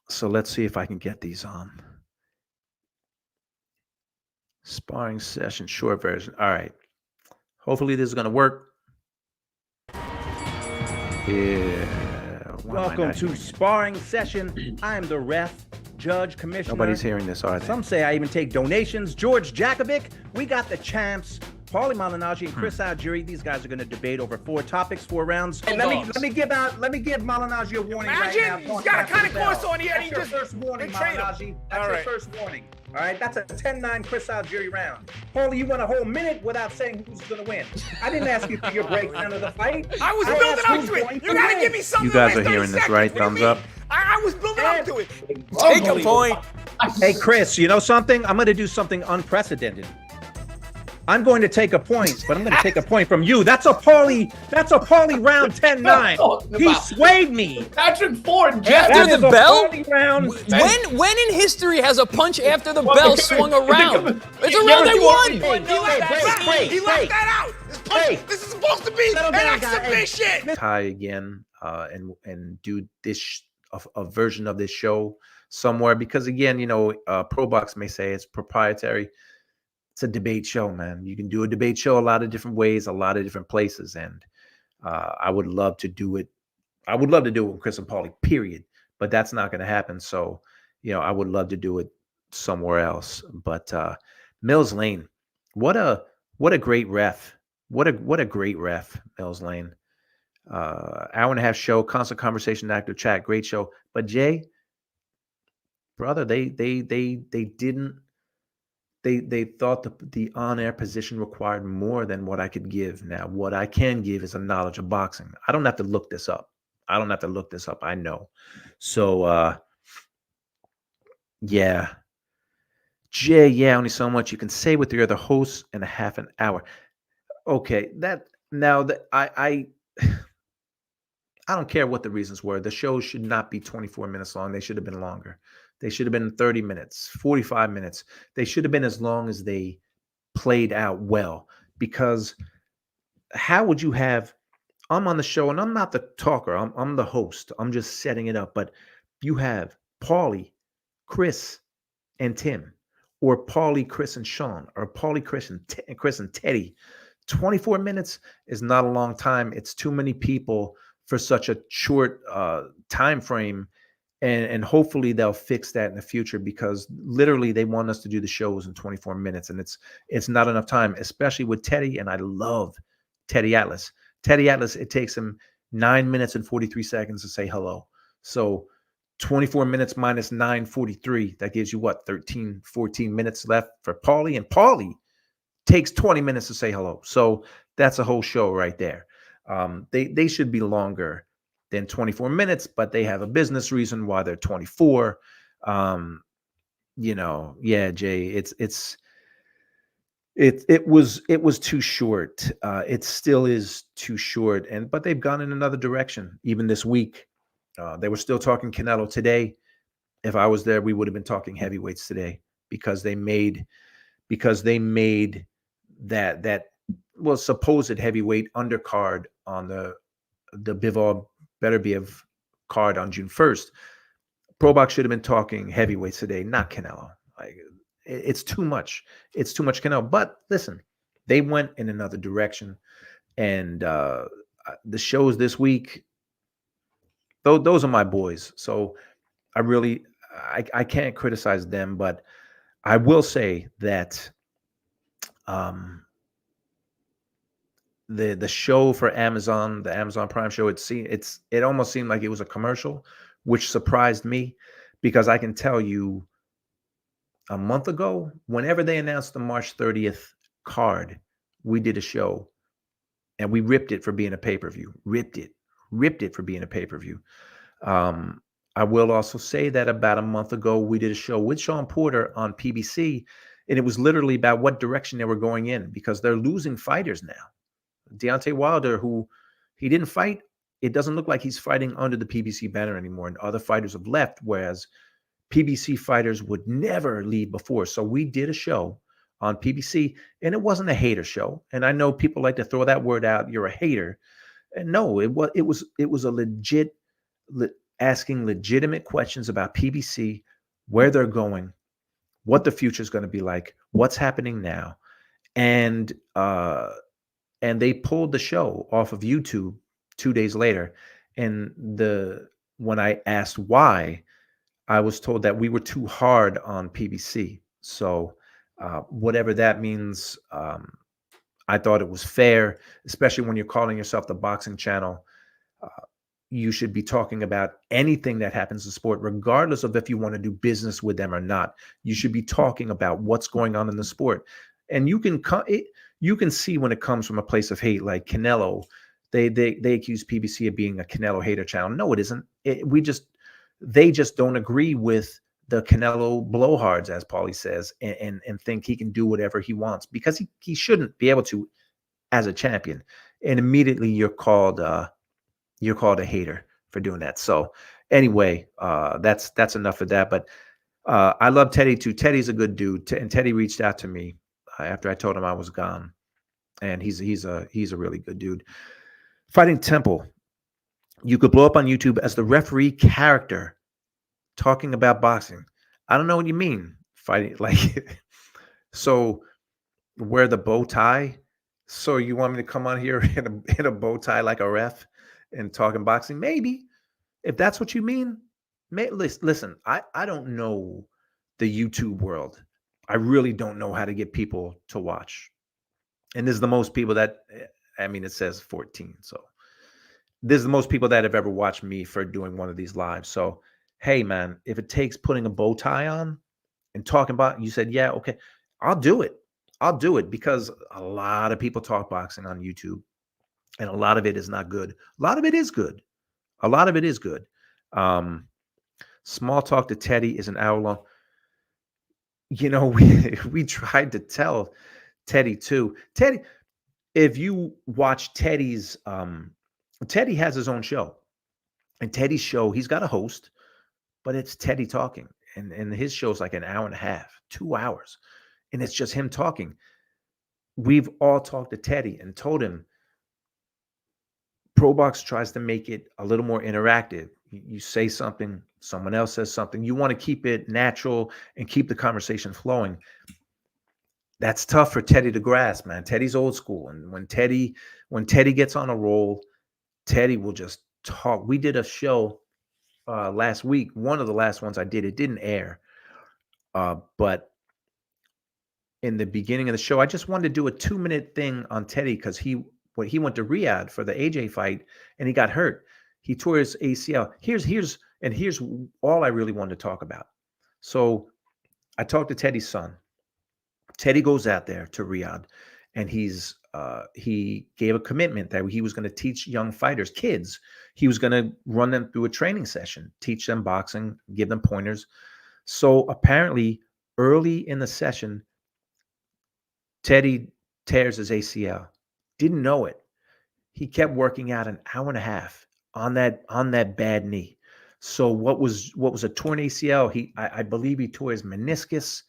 So let's see if I can get these on. Sparring session, short version. All right. Hopefully this is gonna work. Yeah. Welcome to Sparring Session. I'm the ref, judge, commissioner. Nobody's hearing this, are they? Some say I even take donations. George Jakovic, we got the champs. Paulie Malignaggi and Chris Algieri. These guys are going to debate over 4 topics, 4 rounds. And let me give Malignaggi a warning right now. Imagine he's got a kind of course on here and he That's your just first warning, betrayed him. Malignaggi. That's All your right. first warning. All right, that's a 10-9 Chris Algieri round. Paulie, you went a whole minute without saying who's going to win. I didn't ask you for your breakdown of the fight. I was I building asked up who's to it. going You to gotta win. give me something. You guys in are the last hearing 30 this, seconds. right? What do you Thumbs mean? up. I was building up to it. Take a point. Hey, Chris, you know something? I'm going to do something unprecedented. I'm going to take a point, but I'm going to take a point from you. That's a Paulie round 10-9. He swayed me. Patrick Ford, Jeff. That After is the a bell? Paulie round. When in history has a punch after the Well, bell because- swung around? It's a you round ever they do won. it? Hey, He left that out. This is supposed to be Settle an down, guys. exhibition. Tie again, and do this a version of this show somewhere, because again, Pro Box may say it's proprietary. It's a debate show, man. You can do a debate show a lot of different ways, a lot of different places, and I would love to do it. I would love to do it with Chris and Paulie, period. But that's not going to happen. So, I would love to do it somewhere else. But Mills Lane, what a great ref. What a great ref, Mills Lane. Hour and a half show, constant conversation, active chat, great show. But Jay, brother, they didn't. They thought the on-air position required more than what I could give. Now, what I can give is a knowledge of boxing. I don't have to look this up. I know. So, yeah. Jay, yeah, only so much you can say with your other hosts in a half an hour. Okay, I don't care what the reasons were. The show should not be 24 minutes long. They should have been longer. They should have been 30 minutes, 45 minutes. They should have been as long as they played out well. Because how would you have, I'm on the show and I'm not the talker. I'm the host. I'm just setting it up. But you have Paulie, Chris, and Tim, or Paulie, Chris, and Sean, or Paulie, Chris, and Teddy. 24 minutes is not a long time. It's too many people for such a short time frame. And hopefully they'll fix that in the future, because literally they want us to do the shows in 24 minutes, and it's not enough time, especially with Teddy. And I love Teddy Atlas. Teddy Atlas, it takes him 9 minutes and 43 seconds to say hello. So 24 minutes minus 9:43, that gives you what, 13, 14 minutes left for Paulie, and Paulie takes 20 minutes to say hello. So that's a whole show right there. They should be longer than 24 minutes, but they have a business reason why they're 24. Yeah, Jay, it was too short. It still is too short, but they've gone in another direction. Even this week, they were still talking Canelo today. If I was there, we would have been talking heavyweights today because they made that well supposed heavyweight undercard on the Bivol Beterbiev card on June 1st. Pro Box should have been talking heavyweights today, not Canelo. Like it's too much. It's too much Canelo. But listen, they went in another direction, and the shows this week, those are my boys. So I can't criticize them, but I will say that um, the show for Amazon, the Amazon Prime show, it almost seemed like it was a commercial, which surprised me because I can tell you a month ago, whenever they announced the March 30th card, we did a show and we ripped it for being a pay-per-view. Ripped it for being a pay-per-view. I will also say that about a month ago, we did a show with Sean Porter on PBC, and it was literally about what direction they were going in because they're losing fighters now. Deontay Wilder, who he didn't fight, it doesn't look like he's fighting under the PBC banner anymore, and other fighters have left, whereas PBC fighters would never leave before. So we did a show on PBC, and it wasn't a hater show. And I know people like to throw that word out, you're a hater. And no, it was a legit asking legitimate questions about PBC, where they're going, what the future is going to be like, what's happening now. And they pulled the show off of YouTube 2 days later. And when I asked why, I was told that we were too hard on PBC. So whatever that means, I thought it was fair, especially when you're calling yourself the boxing channel. You should be talking about anything that happens in sport, regardless of if you want to do business with them or not. You should be talking about what's going on in the sport. And you can see when it comes from a place of hate, like Canelo. They accuse PBC of being a Canelo hater channel. No, it isn't. They just don't agree with the Canelo blowhards, as Folley says, and think he can do whatever he wants because he shouldn't be able to as a champion. And immediately you're called a hater for doing that. So anyway, that's enough of that. But I love Teddy too. Teddy's a good dude, and Teddy reached out to me after I told him I was gone, and he's a really good dude. Fighting Temple. You could blow up on YouTube as the referee character talking about boxing. I don't know what you mean. Fighting like so wear the bow tie. So you want me to come on here in a bow tie like a ref and talking boxing? Maybe. If that's what you mean. Listen, I don't know the YouTube world. I really don't know how to get people to watch. And this is the most people that, it says 14. So this is the most people that have ever watched me for doing one of these lives. So, hey, man, if it takes putting a bow tie on and talking about, you said, yeah, okay, I'll do it. I'll do it because a lot of people talk boxing on YouTube and a lot of it is not good. A lot of it is good. A lot of it is good. Small talk to Teddy is an hour long. We tried to tell Teddy too. Teddy, if you watch Teddy's, Teddy has his own show. And Teddy's show, he's got a host, but it's Teddy talking. And his show's like an hour and a half, 2 hours. And it's just him talking. We've all talked to Teddy and told him, ProBox tries to make it a little more interactive. You say something, someone else says something. You want to keep it natural and keep the conversation flowing. That's tough for Teddy to grasp, man. Teddy's old school. And when Teddy gets on a roll, Teddy will just talk. We did a show last week. One of the last ones I did, it didn't air. But in the beginning of the show, I just wanted to do a 2-minute thing on Teddy because he went to Riyadh for the AJ fight and he got hurt. He tore his ACL. Here's all I really wanted to talk about. So I talked to Teddy's son. Teddy goes out there to Riyadh and he gave a commitment that he was going to teach young fighters, kids. He was going to run them through a training session, teach them boxing, give them pointers. So apparently, early in the session, Teddy tears his ACL. Didn't know it. He kept working out an hour and a half on that bad knee. So what was a torn ACL? I believe he tore his meniscus.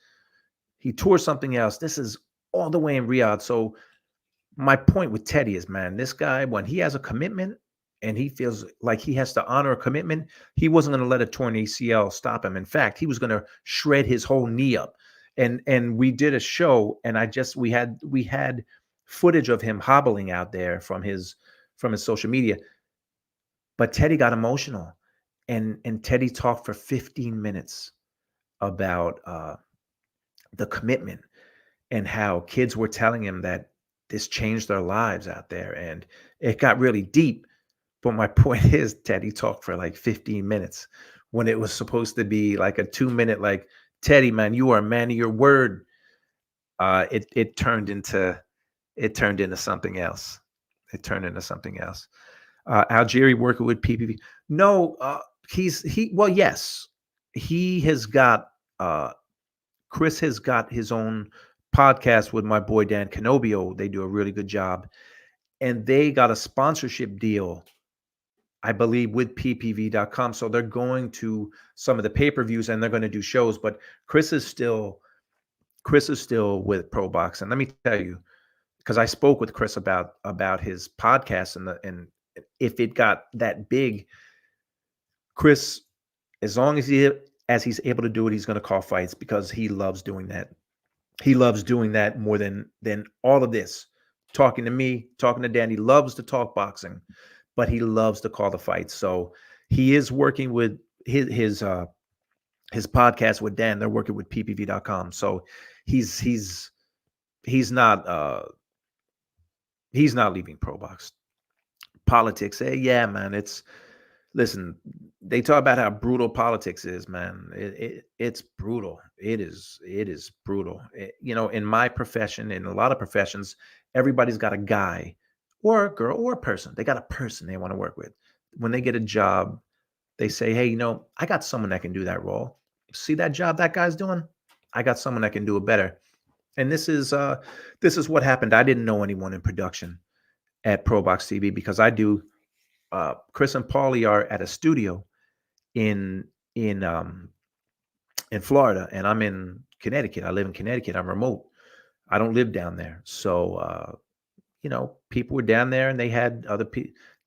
He tore something else. This is all the way in Riyadh. So my point with Teddy is, man, this guy, when he has a commitment and he feels like he has to honor a commitment, he wasn't going to let a torn ACL stop him. In fact, he was going to shred his whole knee up. And we did a show, and we had footage of him hobbling out there from his social media. But Teddy got emotional, and Teddy talked for 15 minutes about the commitment and how kids were telling him that this changed their lives out there, and it got really deep. But my point is, Teddy talked for like 15 minutes when it was supposed to be like a 2 minute, like, Teddy, man, you are a man of your word. It turned into something else. It turned into something else. Algeri working with PPV. No, well, yes, he has got Chris has got his own podcast with my boy Dan Canobio. They do a really good job, and they got a sponsorship deal, I believe, with ppv.com. So they're going to some of the pay-per-views and they're going to do shows, but Chris is still with Pro Box. And let me tell you, because I spoke with Chris about his podcast and if it got that big, Chris, as long as he's able to do it, he's going to call fights because he loves doing that. He loves doing that more than all of this. Talking to me, talking to Dan. He loves to talk boxing, but he loves to call the fights. So he is working with his podcast with Dan. They're working with ppv.com. So he's not leaving Pro Box. Politics, yeah, man. Listen, they talk about how brutal politics is, man. It's brutal. It is brutal. In my profession, in a lot of professions, everybody's got a guy or a girl or a person. They got a person they want to work with. When they get a job, they say, hey, I got someone that can do that role. See that job that guy's doing? I got someone that can do it better. And this is what happened. I didn't know anyone in production at Pro Box TV because I do. Chris and Folley are at a studio in Florida, and I'm in Connecticut. I live in Connecticut. I'm remote. I don't live down there. So people were down there, and they had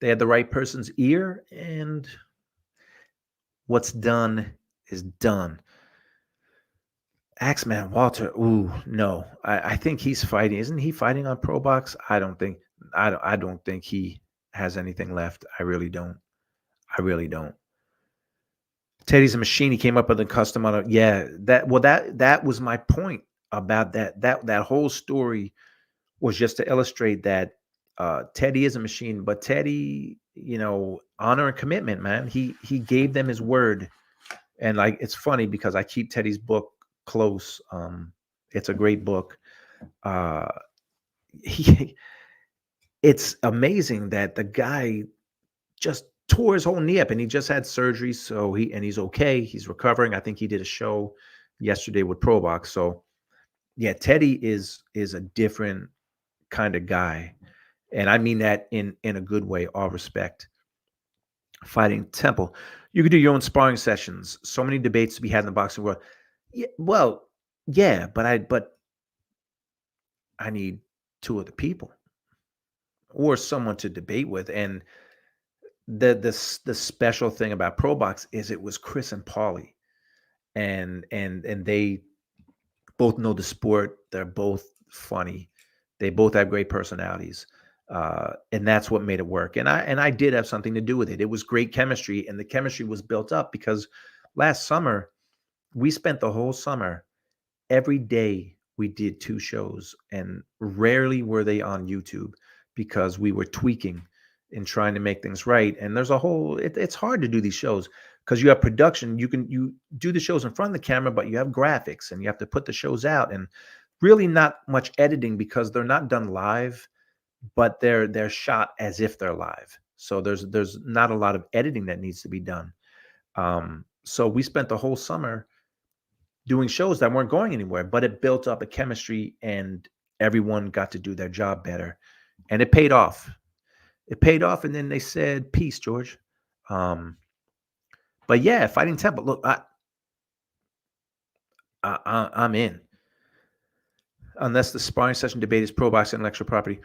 they had the right person's ear, and what's done is done. Axeman Walter, ooh, no. I think he's fighting. Isn't he fighting on Pro Box? I don't think he has anything left. I really don't. Teddy's a machine. He came up with a custom on it. Yeah, that was my point about that whole story was just to illustrate that Teddy is a machine, but Teddy, honor and commitment, man. He gave them his word. And like, it's funny because I keep Teddy's book close. It's a great book. It's amazing that the guy just tore his whole knee up, and he just had surgery. So he's okay. He's recovering. I think he did a show yesterday with Pro Box. So yeah, Teddy is a different kind of guy. And I mean that in a good way, all respect. Fighting Temple. You could do your own sparring sessions. So many debates to be had in the boxing world. Yeah, well, yeah, but I need two other people or someone to debate with. And the special thing about Pro Box is it was Chris and Folley, and they both know the sport. They're both funny. They both have great personalities. And that's what made it work. And I did have something to do with it. It was great chemistry, and the chemistry was built up because last summer we spent the whole summer every day we did 2 shows, and rarely were they on YouTube because we were tweaking and trying to make things right. And there's a whole it's hard to do these shows because you have production. You do the shows in front of the camera, but you have graphics and you have to put the shows out, and really not much editing because they're not done live, but they're shot as if they're live. So there's not a lot of editing that needs to be done. So we spent the whole summer doing shows that weren't going anywhere, but it built up a chemistry and everyone got to do their job better. And it paid off. It paid off. And then they said, peace, George. But yeah, Fighting Temple. Look, I'm in. Unless the sparring session debate is pro boxing intellectual property.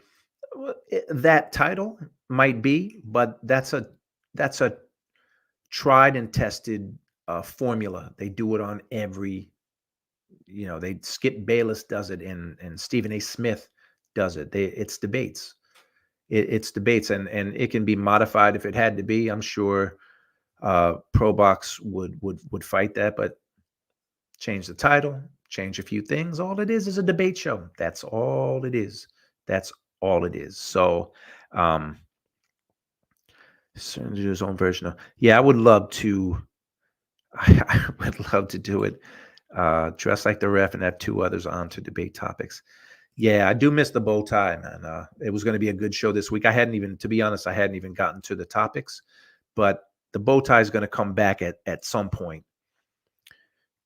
That title might be, but that's a tried and tested formula. They do it on every, they Skip Bayless does it, and Stephen A. Smith does it. It's debates. It's debates, and it can be modified if it had to be. I'm sure Pro Box would fight that, but change the title, change a few things. All it is a debate show. That's all it is. That's all it is. So, certainly do his own version of. Yeah, I would love to. I would love to do it. Dress like the ref and have two others on to debate topics. Yeah, I do miss the bow tie, man. It was going to be a good show this week. To be honest, I hadn't even gotten to the topics, but the bow tie is going to come back at some point.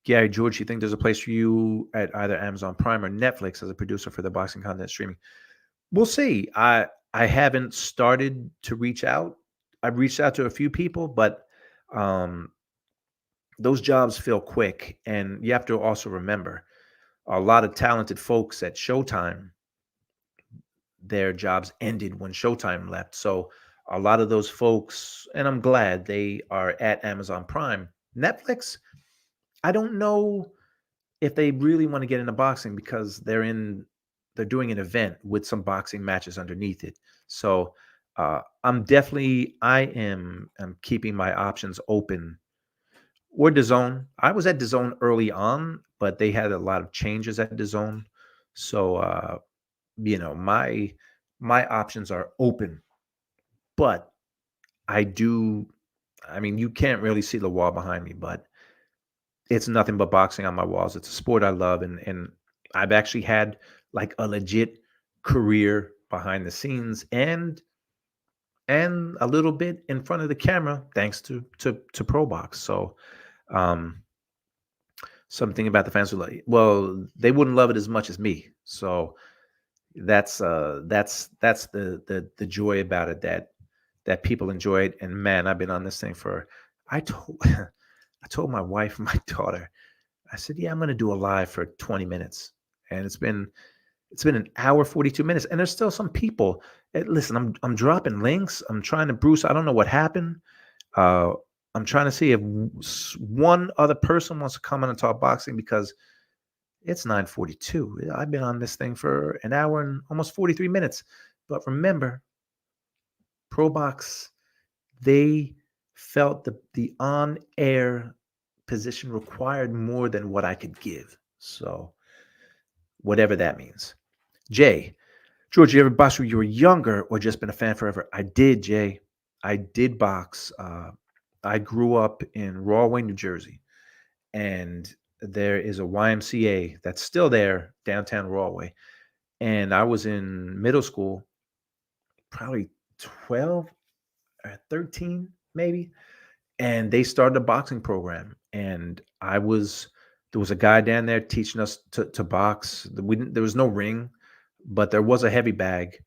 Gary, George, you think there's a place for you at either Amazon Prime or Netflix as a producer for the boxing content streaming? We'll see. I haven't started to reach out. I've reached out to a few people, but those jobs fill quick. And you have to also remember, a lot of talented folks at Showtime, their jobs ended when Showtime left. So a lot of those folks, and I'm glad they are at Amazon Prime. Netflix, I don't know if they really want to get into boxing because they're doing an event with some boxing matches underneath it. So I'm keeping my options open. Or DAZN. I was at DAZN early on, but they had a lot of changes at DAZN. So my options are open. But you can't really see the wall behind me, but it's nothing but boxing on my walls. It's a sport I love, and I've actually had like a legit career behind the scenes and a little bit in front of the camera thanks to Pro Box. So something about the fans who like, well, they wouldn't love it as much as me. So that's the joy about it, that people enjoy it. And man, I've been on this thing I told my wife and my daughter, I said, yeah, I'm going to do a live for 20 minutes. And it's been an hour, 42 minutes. And there's still some people. Listen, I'm dropping links. I'm trying to, Bruce, I don't know what happened. I'm trying to see if one other person wants to come on and talk boxing because it's 9:42. I've been on this thing for an hour and almost 43 minutes. But remember, Pro Box, they felt the on-air position required more than what I could give. So whatever that means. Jay, George, you ever boxed when you were younger or just been a fan forever? I did, Jay. I did box. I grew up in Rahway, New Jersey, and there is a YMCA that's still there, downtown Rahway. And I was in middle school, probably 12 or 13, maybe. And they started a boxing program. And there was a guy down there teaching us to box. There was no ring, but there was a heavy bag.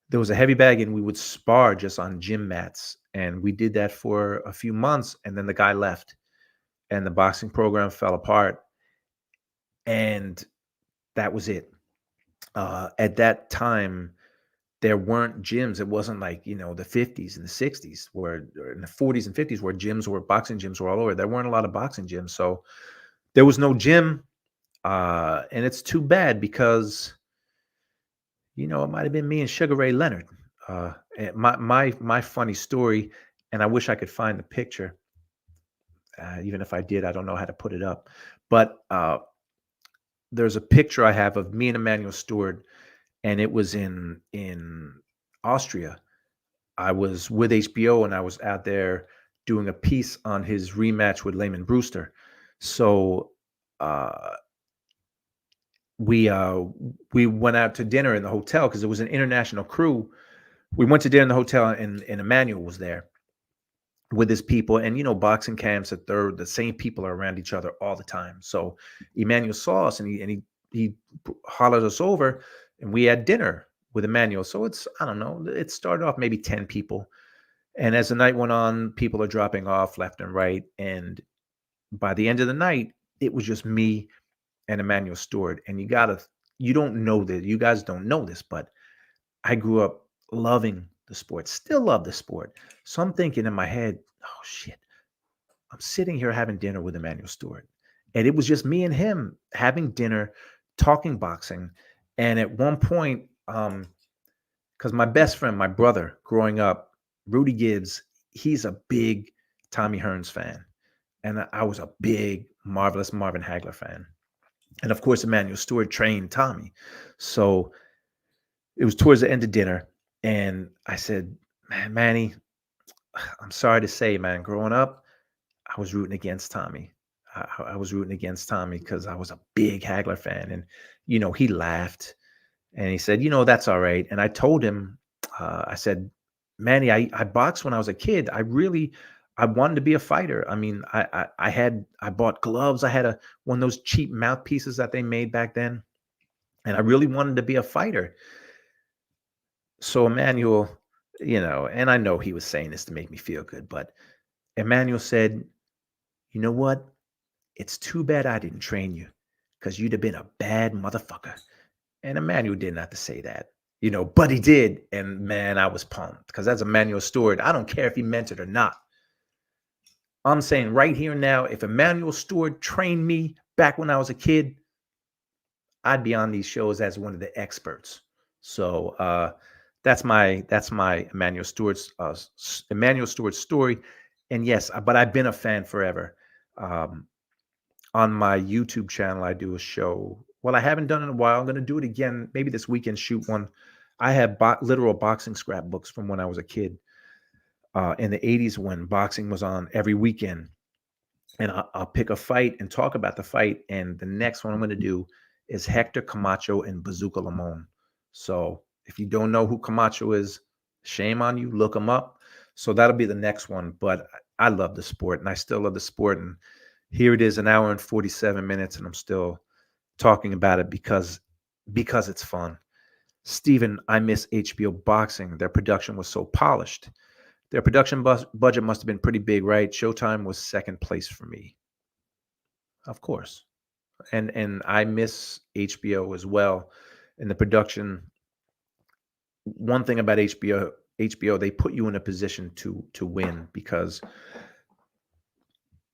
There was a heavy bag, and we would spar just on gym mats. And we did that for a few months, and then the guy left, and the boxing program fell apart. And that was it. At that time, there weren't gyms. It wasn't like, the 50s and the 60s or in the 40s and 50s where boxing gyms were all over. There weren't a lot of boxing gyms. So there was no gym. And it's too bad because, it might have been me and Sugar Ray Leonard. And my funny story, and I wish I could find the picture. Even if I did, I don't know how to put it up. But there's a picture I have of me and Emmanuel Stewart, and it was in Austria. I was with HBO, and I was out there doing a piece on his rematch with Lehman Brewster. So we went out to dinner in the hotel because it was an international crew. We went to dinner in the hotel, and Emmanuel was there. with his people. And, boxing camps at the same people are around each other all the time. So Emmanuel saw us, and he hollered us over, and we had dinner with Emmanuel. So I don't know, it started off maybe 10 people. And as the night went on, people are dropping off left and right. And by the end of the night, it was just me and Emmanuel Stewart. And you don't know that, you guys don't know this, but I grew up loving the sport, still love the sport. So I'm thinking in my head, oh shit, I'm sitting here having dinner with Emmanuel Stewart. And it was just me and him having dinner, talking boxing. And at one point, because my best friend, my brother growing up, Rudy Gibbs, he's a big Tommy Hearns fan. And I was a big Marvelous Marvin Hagler fan. And of course, Emmanuel Stewart trained Tommy. So it was towards the end of dinner. And I said, man, Manny, I'm sorry to say, man, growing up, I was rooting against Tommy. I was rooting against Tommy because I was a big Hagler fan. And, he laughed and he said, that's all right. And I told him, I said, Manny, I boxed when I was a kid. I wanted to be a fighter. I mean, I bought gloves. I had one of those cheap mouthpieces that they made back then. And I really wanted to be a fighter. So Emmanuel, and I know he was saying this to make me feel good, but Emmanuel said, you know what? It's too bad I didn't train you, because you'd have been a bad motherfucker. And Emmanuel didn't have to say that, but he did. And man, I was pumped, because as Emmanuel Stewart, I don't care if he meant it or not. I'm saying right here and now, if Emmanuel Stewart trained me back when I was a kid, I'd be on these shows as one of the experts. So that's my Emmanuel Stewart's story. And yes, but I've been a fan forever. On my YouTube channel, I do a show. Well, I haven't done it in a while. I'm going to do it again, maybe this weekend. Shoot one. I have literal boxing scrapbooks from when I was a kid in the '80s, when boxing was on every weekend. And I'll pick a fight and talk about the fight. And the next one I'm going to do is Hector Camacho and Bazooka Limon. So if you don't know who Camacho is, shame on you. Look him up. So that'll be the next one. But I love the sport, and I still love the sport. And here it is, an hour and 47 minutes, and I'm still talking about it because it's fun. Steven, I miss HBO boxing. Their production was so polished. Their production budget must have been pretty big, right? Showtime was second place for me. Of course. And I miss HBO as well. And the production, one thing about HBO, they put you in a position to win, because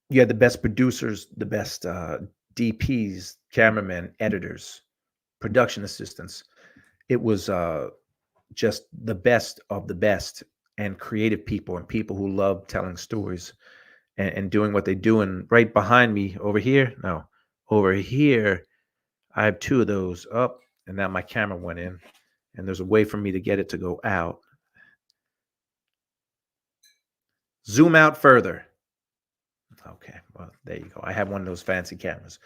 you had the best producers, the best DPs, cameramen, editors, production assistants. It was just the best of the best, and creative people, and people who love telling stories and doing what they do. And right behind me over here, I have two of those up, and now my camera went in, and there's a way for me to get it to go out. Zoom out further. Okay, well, there you go. I have one of those fancy cameras.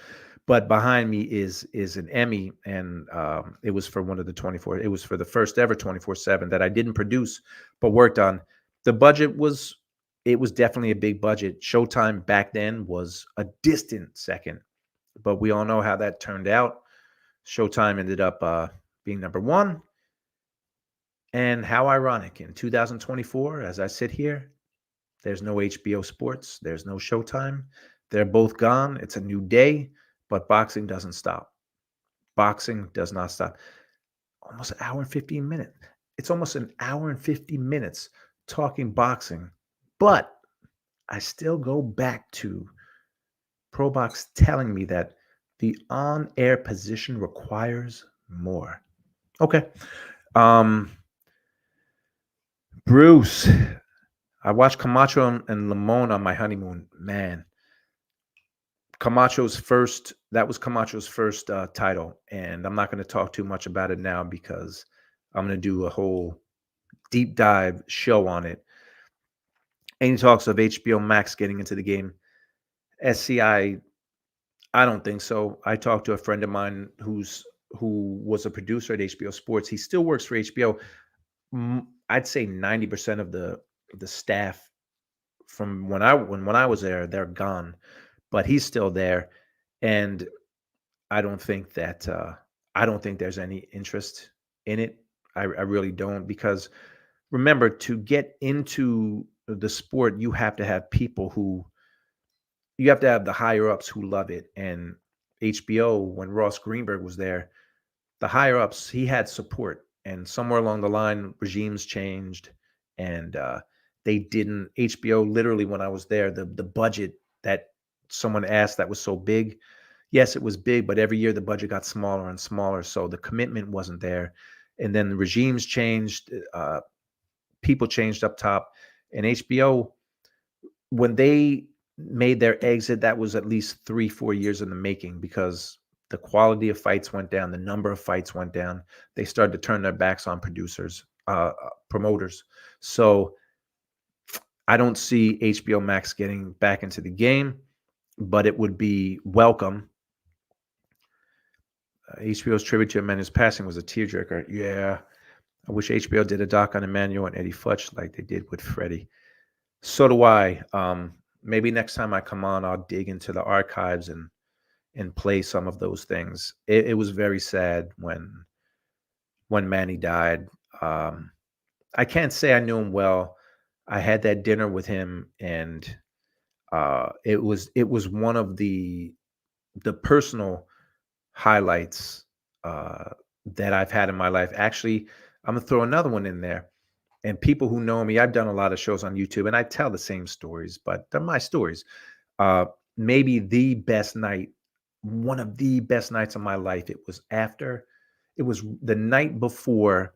But behind me is an Emmy, and it was for one of the 24. It was for the first ever 24/7 that I didn't produce, but worked on. The budget was definitely a big budget. Showtime back then was a distant second, but we all know how that turned out. Showtime ended up being number one. And how ironic, in 2024, as I sit here, there's no HBO Sports, there's no Showtime. They're both gone. It's a new day. But boxing doesn't stop. Boxing does not stop. Almost an hour and 15 minutes. It's almost an hour and 50 minutes talking boxing. But I still go back to ProBox telling me that the on-air position requires more. Okay. Bruce, I watched Camacho and Limon on my honeymoon. Man, that was Camacho's first title. And I'm not going to talk too much about it now, because I'm going to do a whole deep dive show on it. And he talks of HBO Max getting into the game. SCI, I don't think so. I talked to a friend of mine who was a producer at HBO Sports. He still works for HBO. I'd say 90% of the staff from when I was there, they're gone, but he's still there, and I don't think that I don't think there's any interest in it. I really don't, because remember, to get into the sport, you have to have people who you have to have the higher ups who love it. And HBO, when Ross Greenberg was there, the higher ups, he had support, and somewhere along the line regimes changed, and they didn't. HBO, literally, when I was there, the budget that someone asked that was so big, yes, it was big, but every year the budget got smaller and smaller, so the commitment wasn't there. And then the regimes changed, people changed up top, and HBO, when they made their exit, that was at least 3-4 years in the making, because the quality of fights went down, the number of fights went down. They started to turn their backs on promoters. So I don't see HBO Max getting back into the game, but it would be welcome. HBO's tribute to Emmanuel's passing was a tearjerker. Yeah, I wish HBO did a doc on Emmanuel and Eddie Futch like they did with Freddie. So do I. Maybe next time I come on, I'll dig into the archives and play some of those things. It was very sad when Manny died. I can't say I knew him well. I had that dinner with him, and it was one of the personal highlights that I've had in my life. Actually, I'm gonna throw another one in there. And people who know me, I've done a lot of shows on YouTube, and I tell the same stories, but they're my stories. Maybe the best night, one of the best nights of my life. It was the night before.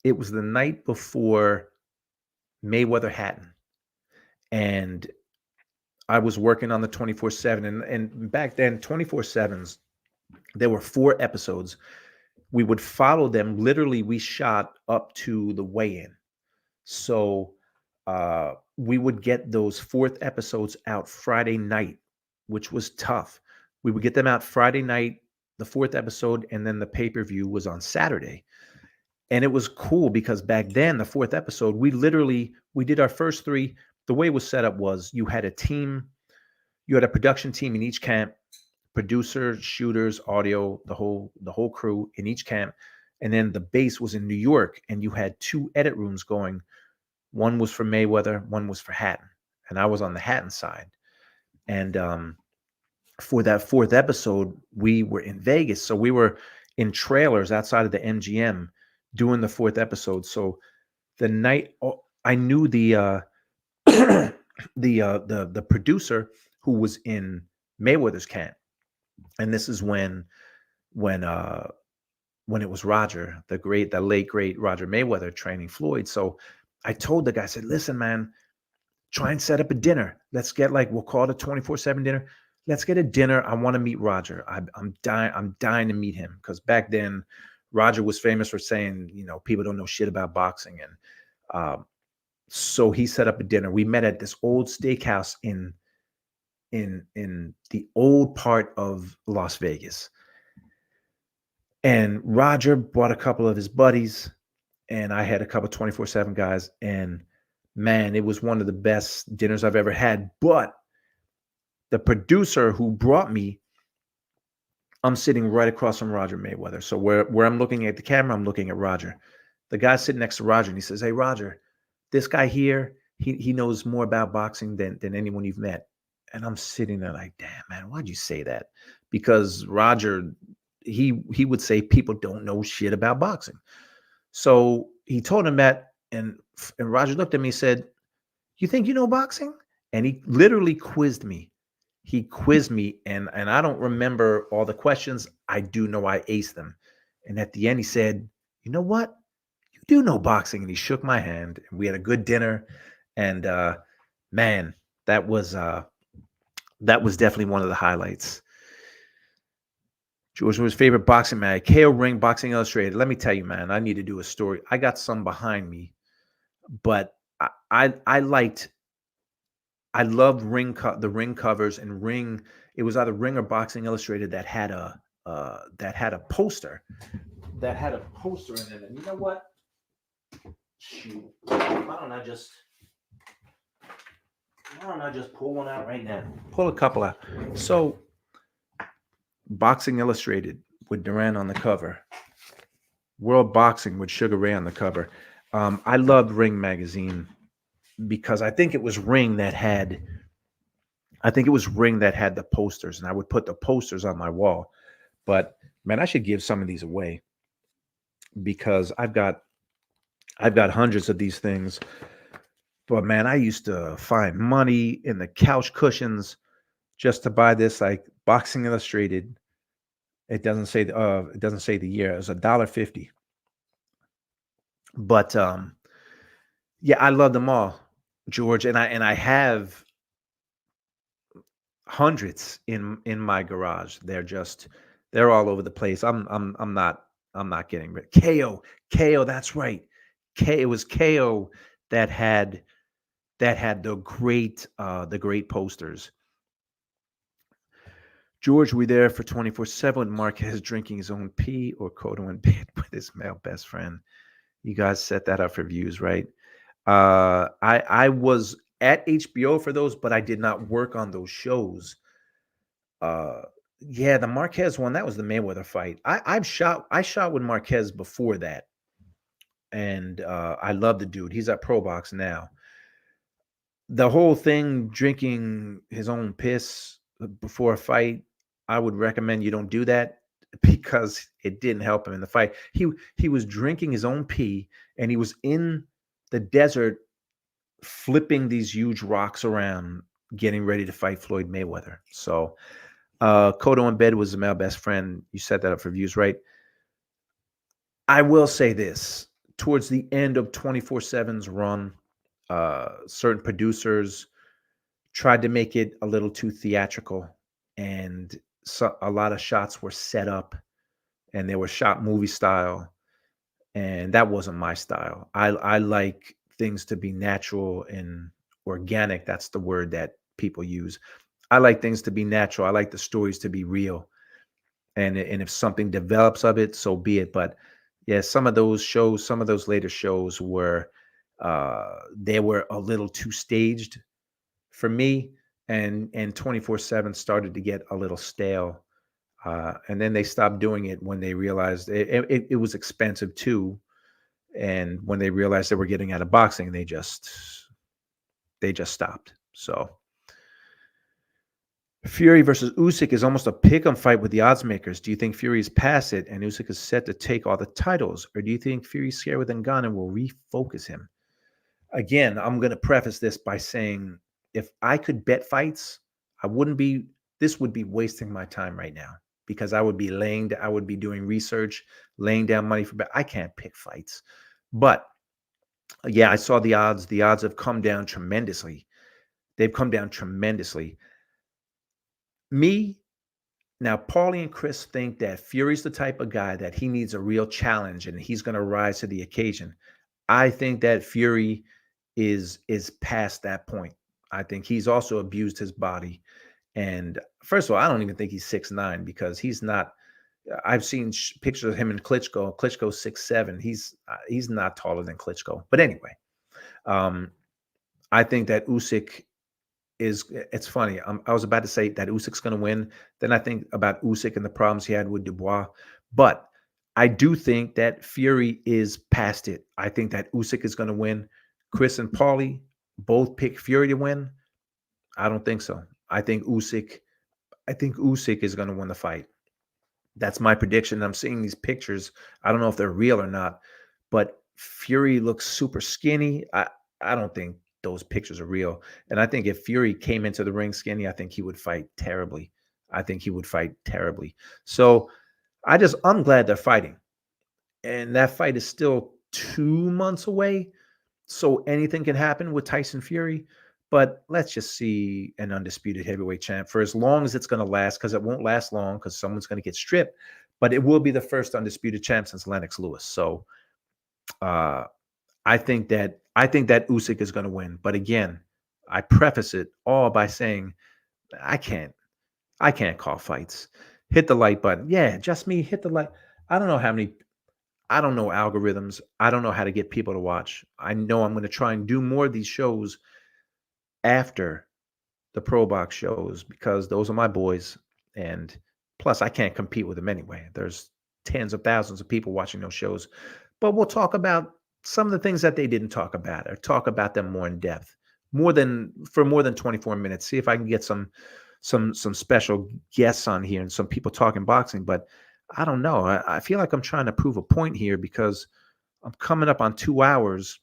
It was the night before Mayweather Hatton, and I was working on the 24/7, and back then 24/7s, there were 4 episodes. We would follow them. Literally, we shot up to the weigh-in. So we would get those 4th episodes out Friday night, which was tough. We would get them out Friday night, the 4th episode, and then the pay-per-view was on Saturday. And it was cool because back then, the 4th episode, we did our first 3. The way it was set up was you had a production team in each camp, producers, shooters, audio, the whole crew in each camp. And then the base was in New York, and you had 2 edit rooms going. One was for Mayweather, one was for Hatton, and I was on the Hatton side. And for that 4th episode, we were in Vegas, so we were in trailers outside of the MGM doing the 4th episode. So the night, I knew the the producer who was in Mayweather's camp, and this is when it was Roger, the late great Roger Mayweather training Floyd. So I told the guy, I said, listen, man, try and set up a dinner. Let's get we'll call it a 24/7 dinner. Let's get a dinner. I want to meet Roger. I'm dying to meet him, because back then Roger was famous for saying, people don't know shit about boxing. And so he set up a dinner. We met at this old steakhouse in the old part of Las Vegas. And Roger brought a couple of his buddies, and I had a couple 24/7 guys, and man, it was one of the best dinners I've ever had. But the producer who brought me, I'm sitting right across from Roger Mayweather. So where I'm looking at the camera, I'm looking at Roger. The guy sitting next to Roger, and he says, hey, Roger, this guy here, he knows more about boxing than anyone you've met. And I'm sitting there like, damn, man, why'd you say that? Because Roger, he would say people don't know shit about boxing. So he told him that, and Roger looked at me and said, you think you know boxing? And he literally quizzed me. He quizzed me, and I don't remember all the questions. I do know I aced them. And at the end, he said, you know what? You do know boxing. And he shook my hand, and we had a good dinner. And man, that was definitely one of the highlights. George was favorite boxing mag. KO Ring, Boxing Illustrated. Let me tell you, man, I need to do a story. I got some behind me, but I loved the ring covers and Ring. It was either Ring or Boxing Illustrated that had a poster in it. And you know what? Shoot, why don't I just Why don't I just pull one out right now? Pull a couple out. So, Boxing Illustrated with Duran on the cover. World Boxing with Sugar Ray on the cover. I loved Ring magazine because I think it was Ring that had the posters, and I would put the posters on my wall. But man, I should give some of these away because I've got hundreds of these things. But man, I used to find money in the couch cushions just to buy this, like Boxing Illustrated. It doesn't say the year. It was $1.50. But yeah, I love them all, George, and I have hundreds in my garage. They're all over the place. I'm not getting rid. KO, that's right. It was KO that had the great posters. George, we there for 24/7. Marquez drinking his own pee or Cotto in bed with his male best friend. You guys set that up for views, right? I was at HBO for those, but I did not work on those shows. Uh, yeah, the Marquez one, that was the Mayweather fight. I shot with Marquez before that, and I love the dude. He's at Pro Box now. The whole thing, drinking his own piss before a fight, I would recommend you don't do that because it didn't help him in the fight. He was drinking his own pee, and he was in the desert flipping these huge rocks around, getting ready to fight Floyd Mayweather. So Cotto in bed was the male best friend. You set that up for views, right? I will say this: towards the end of 24/7's run, certain producers tried to make it a little too theatrical, and a lot of shots were set up, and they were shot movie style, and that wasn't my style. I like things to be natural and organic. That's the word that people use. I like things to be natural. I like the stories to be real, and if something develops of it, so be it. But yeah, some of those later shows were they were a little too staged for me, and 24/7 started to get a little stale. And then they stopped doing it when they realized it was expensive too. And when they realized they were getting out of boxing, they just stopped. So Fury versus Usyk is almost a pick'em fight with the odds makers. Do you think Fury is past it and Usyk is set to take all the titles, or do you think Fury's scared with Ngannou will refocus him? Again, I'm going to preface this by saying if I could bet fights, I wouldn't be. This would be wasting my time right now because I would be doing research, laying down money for bet. I can't pick fights, but yeah, I saw the odds. The odds have come down tremendously. They've come down tremendously. Me, now, Paulie and Chris think that Fury's the type of guy that he needs a real challenge and he's going to rise to the occasion. I think that Fury is past that point. I think he's also abused his body. And first of all, I don't even think he's 6'9" because he's not. I've seen pictures of him and Klitschko. Klitschko's 6'7". He's not taller than Klitschko. But anyway, um, I think that Usyk it's funny. I was about to say that Usyk's going to win. Then I think about Usyk and the problems he had with Dubois. But I do think that Fury is past it. I think that Usyk is going to win. Chris and Paulie both pick Fury to win. I don't think so. I think Usyk is going to win the fight. That's my prediction. I'm seeing these pictures. I don't know if they're real or not, but Fury looks super skinny. I don't think those pictures are real. And I think if Fury came into the ring skinny, I think he would fight terribly. So I'm glad they're fighting. And that fight is still 2 months away. So anything can happen with Tyson Fury. But let's just see an undisputed heavyweight champ for as long as it's going to last, because it won't last long because someone's going to get stripped. But it will be the first undisputed champ since Lennox Lewis. So I think that Usyk is going to win. But again, I preface it all by saying I can't call fights. Hit the like button. Yeah, just me. Hit the like. I don't know algorithms. I don't know how to get people to watch. I know I'm going to try and do more of these shows after the Pro Box shows because those are my boys. And plus, I can't compete with them anyway. There's tens of thousands of people watching those shows. But we'll talk about some of the things that they didn't talk about or talk about them more in depth, more than 24 minutes. See if I can get some special guests on here and some people talking boxing. But I don't know. I feel like I'm trying to prove a point here because I'm coming up on 2 hours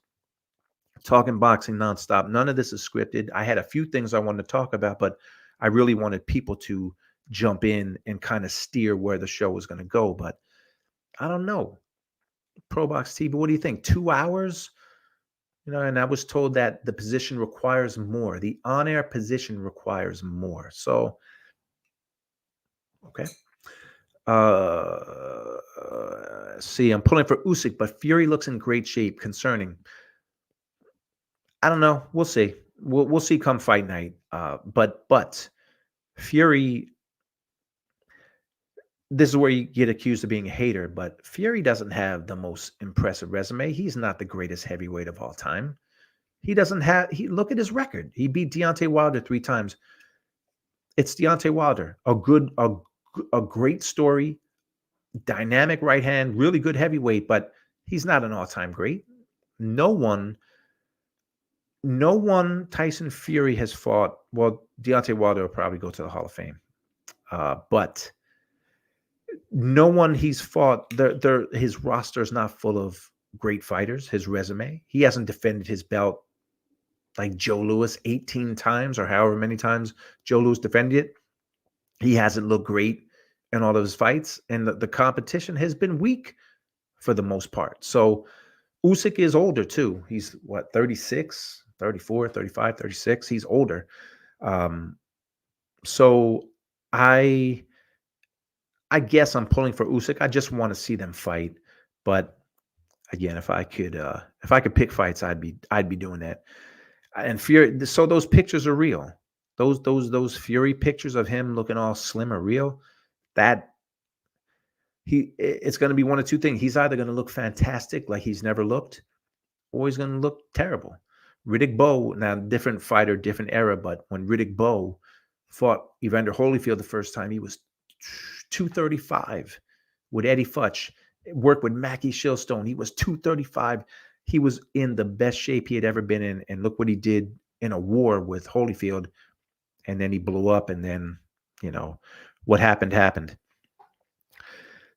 talking boxing nonstop. None of this is scripted. I had a few things I wanted to talk about, but I really wanted people to jump in and kind of steer where the show was going to go. But I don't know. Pro Box TV, what do you think? 2 hours? And I was told that the position requires more. The on-air position requires more. So, okay. See, I'm pulling for Usyk, but Fury looks in great shape. Concerning. I don't know. We'll see. We'll see come fight night. But Fury. This is where you get accused of being a hater, but Fury doesn't have the most impressive resume. He's not the greatest heavyweight of all time. He doesn't have. Look at his record. He beat Deontay Wilder 3 times. It's Deontay Wilder, a great story, dynamic right hand, really good heavyweight, but he's not an all-time great. No one Tyson Fury has fought. Well, Deontay Wilder will probably go to the Hall of Fame, but no one he's fought. His roster is not full of great fighters. His resume, he hasn't defended his belt like Joe Louis 18 times or however many times Joe Louis defended it. He hasn't looked great in all of his fights, and the competition has been weak for the most part. So Usyk is older too. He's what, 36, 34, 35, 36. He's older. So I guess I'm pulling for Usyk. I just want to see them fight. But again, if I could pick fights, I'd be doing that. And Fury, so those pictures are real. Those Fury pictures of him looking all slim are real. That it's going to be one of two things. He's either going to look fantastic, like he's never looked, or he's going to look terrible. Riddick Bowe, now different fighter, different era, but when Riddick Bowe fought Evander Holyfield the first time, he was 235 with Eddie Futch. Worked with Mackie Shilstone. He was 235. He was in the best shape he had ever been in. And look what he did in a war with Holyfield. And then he blew up. And then, what happened.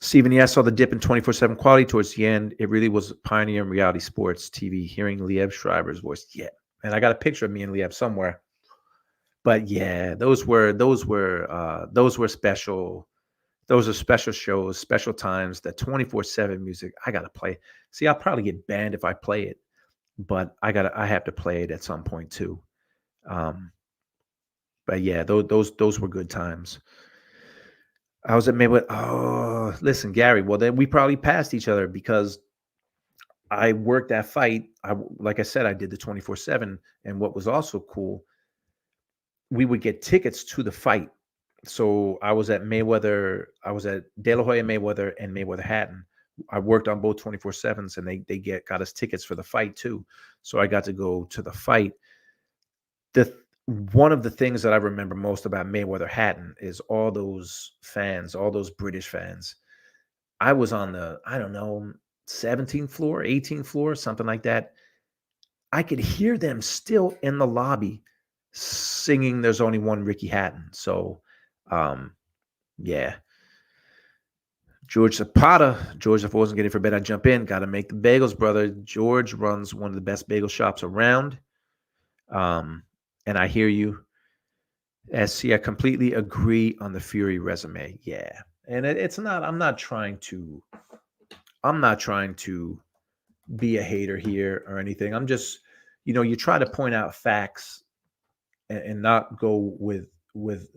Stephen, yes, saw the dip in 24/7 quality towards the end. It really was a pioneer in reality sports TV, hearing Liev Schreiber's voice. Yeah. And I got a picture of me and Liev somewhere. But yeah, those were special. Those are special shows, special times. That 24/7 music, I gotta play. See, I'll probably get banned if I play it, but I have to play it at some point too. But yeah, those were good times. I was at Mayweather. Oh, listen, Gary. Well, then we probably passed each other because I worked that fight. Like I said, I did the 24/7, and what was also cool, we would get tickets to the fight. So I was at Mayweather. I was at De La Hoya Mayweather and Mayweather Hatton. I worked on both 24/7s, and they got us tickets for the fight too. So I got to go to the fight. One of the things that I remember most about Mayweather Hatton is all those fans, all those British fans. I was on the, I don't know, 17th floor, 18th floor, something like that. I could hear them still in the lobby singing "There's Only One Ricky Hatton." So, yeah. George Zapata. George, if I wasn't getting for bed, I'd jump in. Got to make the bagels, brother. George runs one of the best bagel shops around. And I hear you. SC, I completely agree on the Fury resume. Yeah. And it's not, I'm not trying to be a hater here or anything. I'm just, you try to point out facts and not go with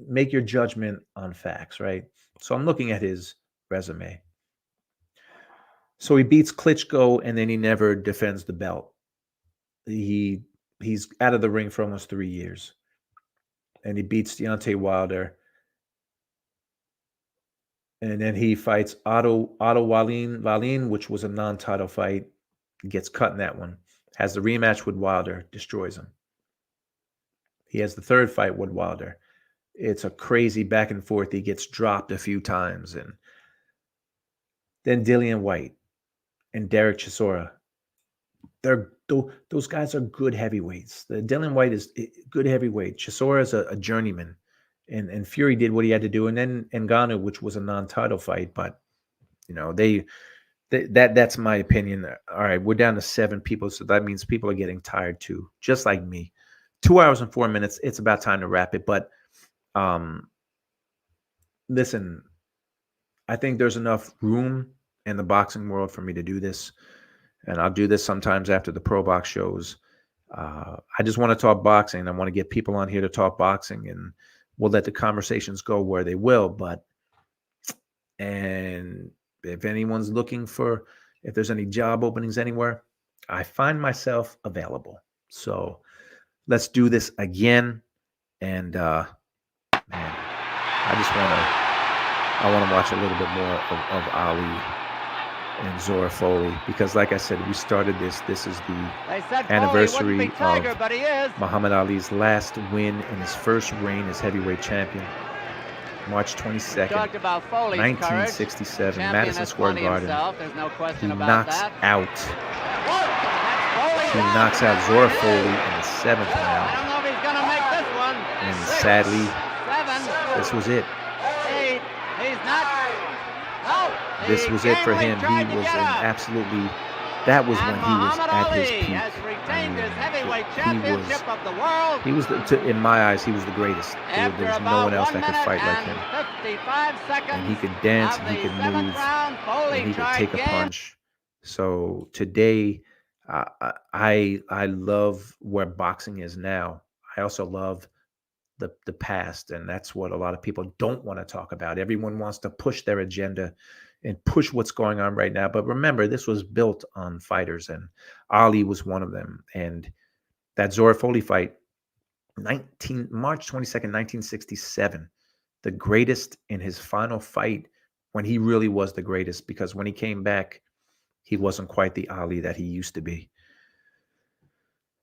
make your judgment on facts, right? So I'm looking at his resume. So he beats Klitschko and then he never defends the belt. He's out of the ring for almost 3 years. And he beats Deontay Wilder. And then he fights Otto Wallin, which was a non-title fight. Gets cut in that one. Has the rematch with Wilder, destroys him. He has the third fight with Wilder. It's a crazy back and forth. He gets dropped a few times. And then Dillian White and Derek Chisora. Those guys are good heavyweights. The Dillian White is good heavyweight. Chisora is a journeyman. And Fury did what he had to do. And then Ngannou, which was a non-title fight. But, that's my opinion. All right, we're down to 7 people. So that means people are getting tired too, just like me. 2 hours and 4 minutes. It's about time to wrap it. But listen, I think there's enough room in the boxing world for me to do this. And I'll do this sometimes after the Pro Box shows. I just want to talk boxing. I want to get people on here to talk boxing, and we'll let the conversations go where they will. And if anyone's looking if there's any job openings anywhere, I find myself available. So let's do this again. And man, I want to watch a little bit more of Ali and Zora Folley, because like I said, we started this. This is the anniversary of Muhammad Ali's last win in his first reign as heavyweight champion. March 22nd, 1967, Madison Square Garden. He knocks out Zora Folley in the 7th round. And sadly, this was it. This was it for him. He was that was when he was at his peak. In my eyes, he was the greatest. There's no one else that could fight like him. And he could dance, and he could move, and he could take a punch. So today, I love where boxing is now. I also love the past, and that's what a lot of people don't want to talk about. Everyone wants to push their agenda and push what's going on right now. But remember, this was built on fighters, and Ali was one of them. And that Zora Folley fight, March 22nd, 1967, the greatest in his final fight, when he really was the greatest, because when he came back, he wasn't quite the Ali that he used to be.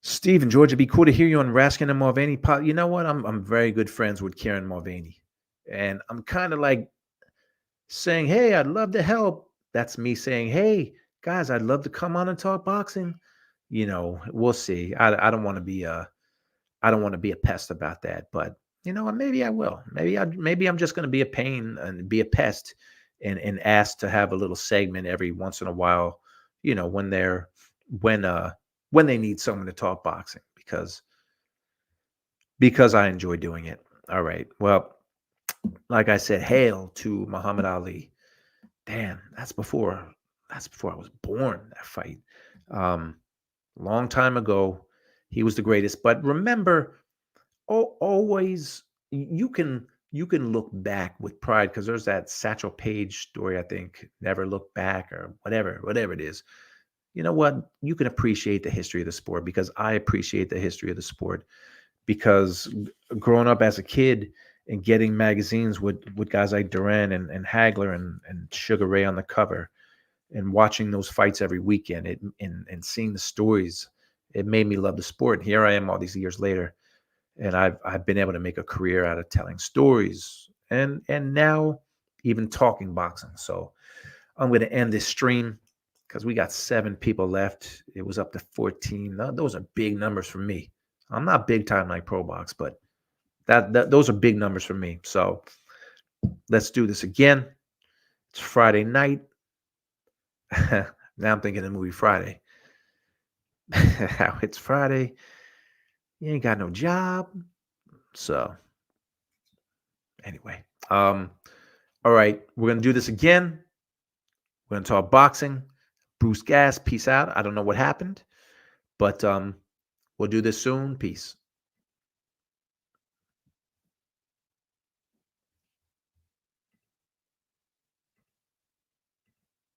Steve in Georgia, be cool to hear you on Raskin and Mulvaney. You know what? I'm very good friends with Kieran Mulvaney. And I'm kind of like saying, hey, I'd love to help. That's me saying, hey, guys, I'd love to come on and talk boxing. We'll see. I don't want to be a pest about that. But you know what? Maybe I will. Maybe I'm just going to be a pain and be a pest and ask to have a little segment every once in a while, when they need someone to talk boxing, because I enjoy doing it. All right. Well, like I said, hail to Muhammad Ali. Damn, that's before I was born, that fight. Long time ago, he was the greatest. But remember, always you can look back with pride, because there's that Satchel Paige story, I think, Never Look Back, or whatever it is. You know what? You can appreciate the history of the sport, because I appreciate the history of the sport, because growing up as a kid and getting magazines with guys like Duran and Hagler and Sugar Ray on the cover, and watching those fights every weekend, and seeing the stories, it made me love the sport. And here I am all these years later, and I've been able to make a career out of telling stories, and now even talking boxing. So I'm going to end this stream, because we got 7 people left. It was up to 14. Those are big numbers for me. I'm not big time like Pro Box, but those are big numbers for me. So let's do this again. It's Friday night. Now I'm thinking of the movie Friday. It's Friday. You ain't got no job. So anyway, all right, we're going to do this again. We're going to talk boxing. Bruce Gas, peace out. I don't know what happened, but we'll do this soon. Peace.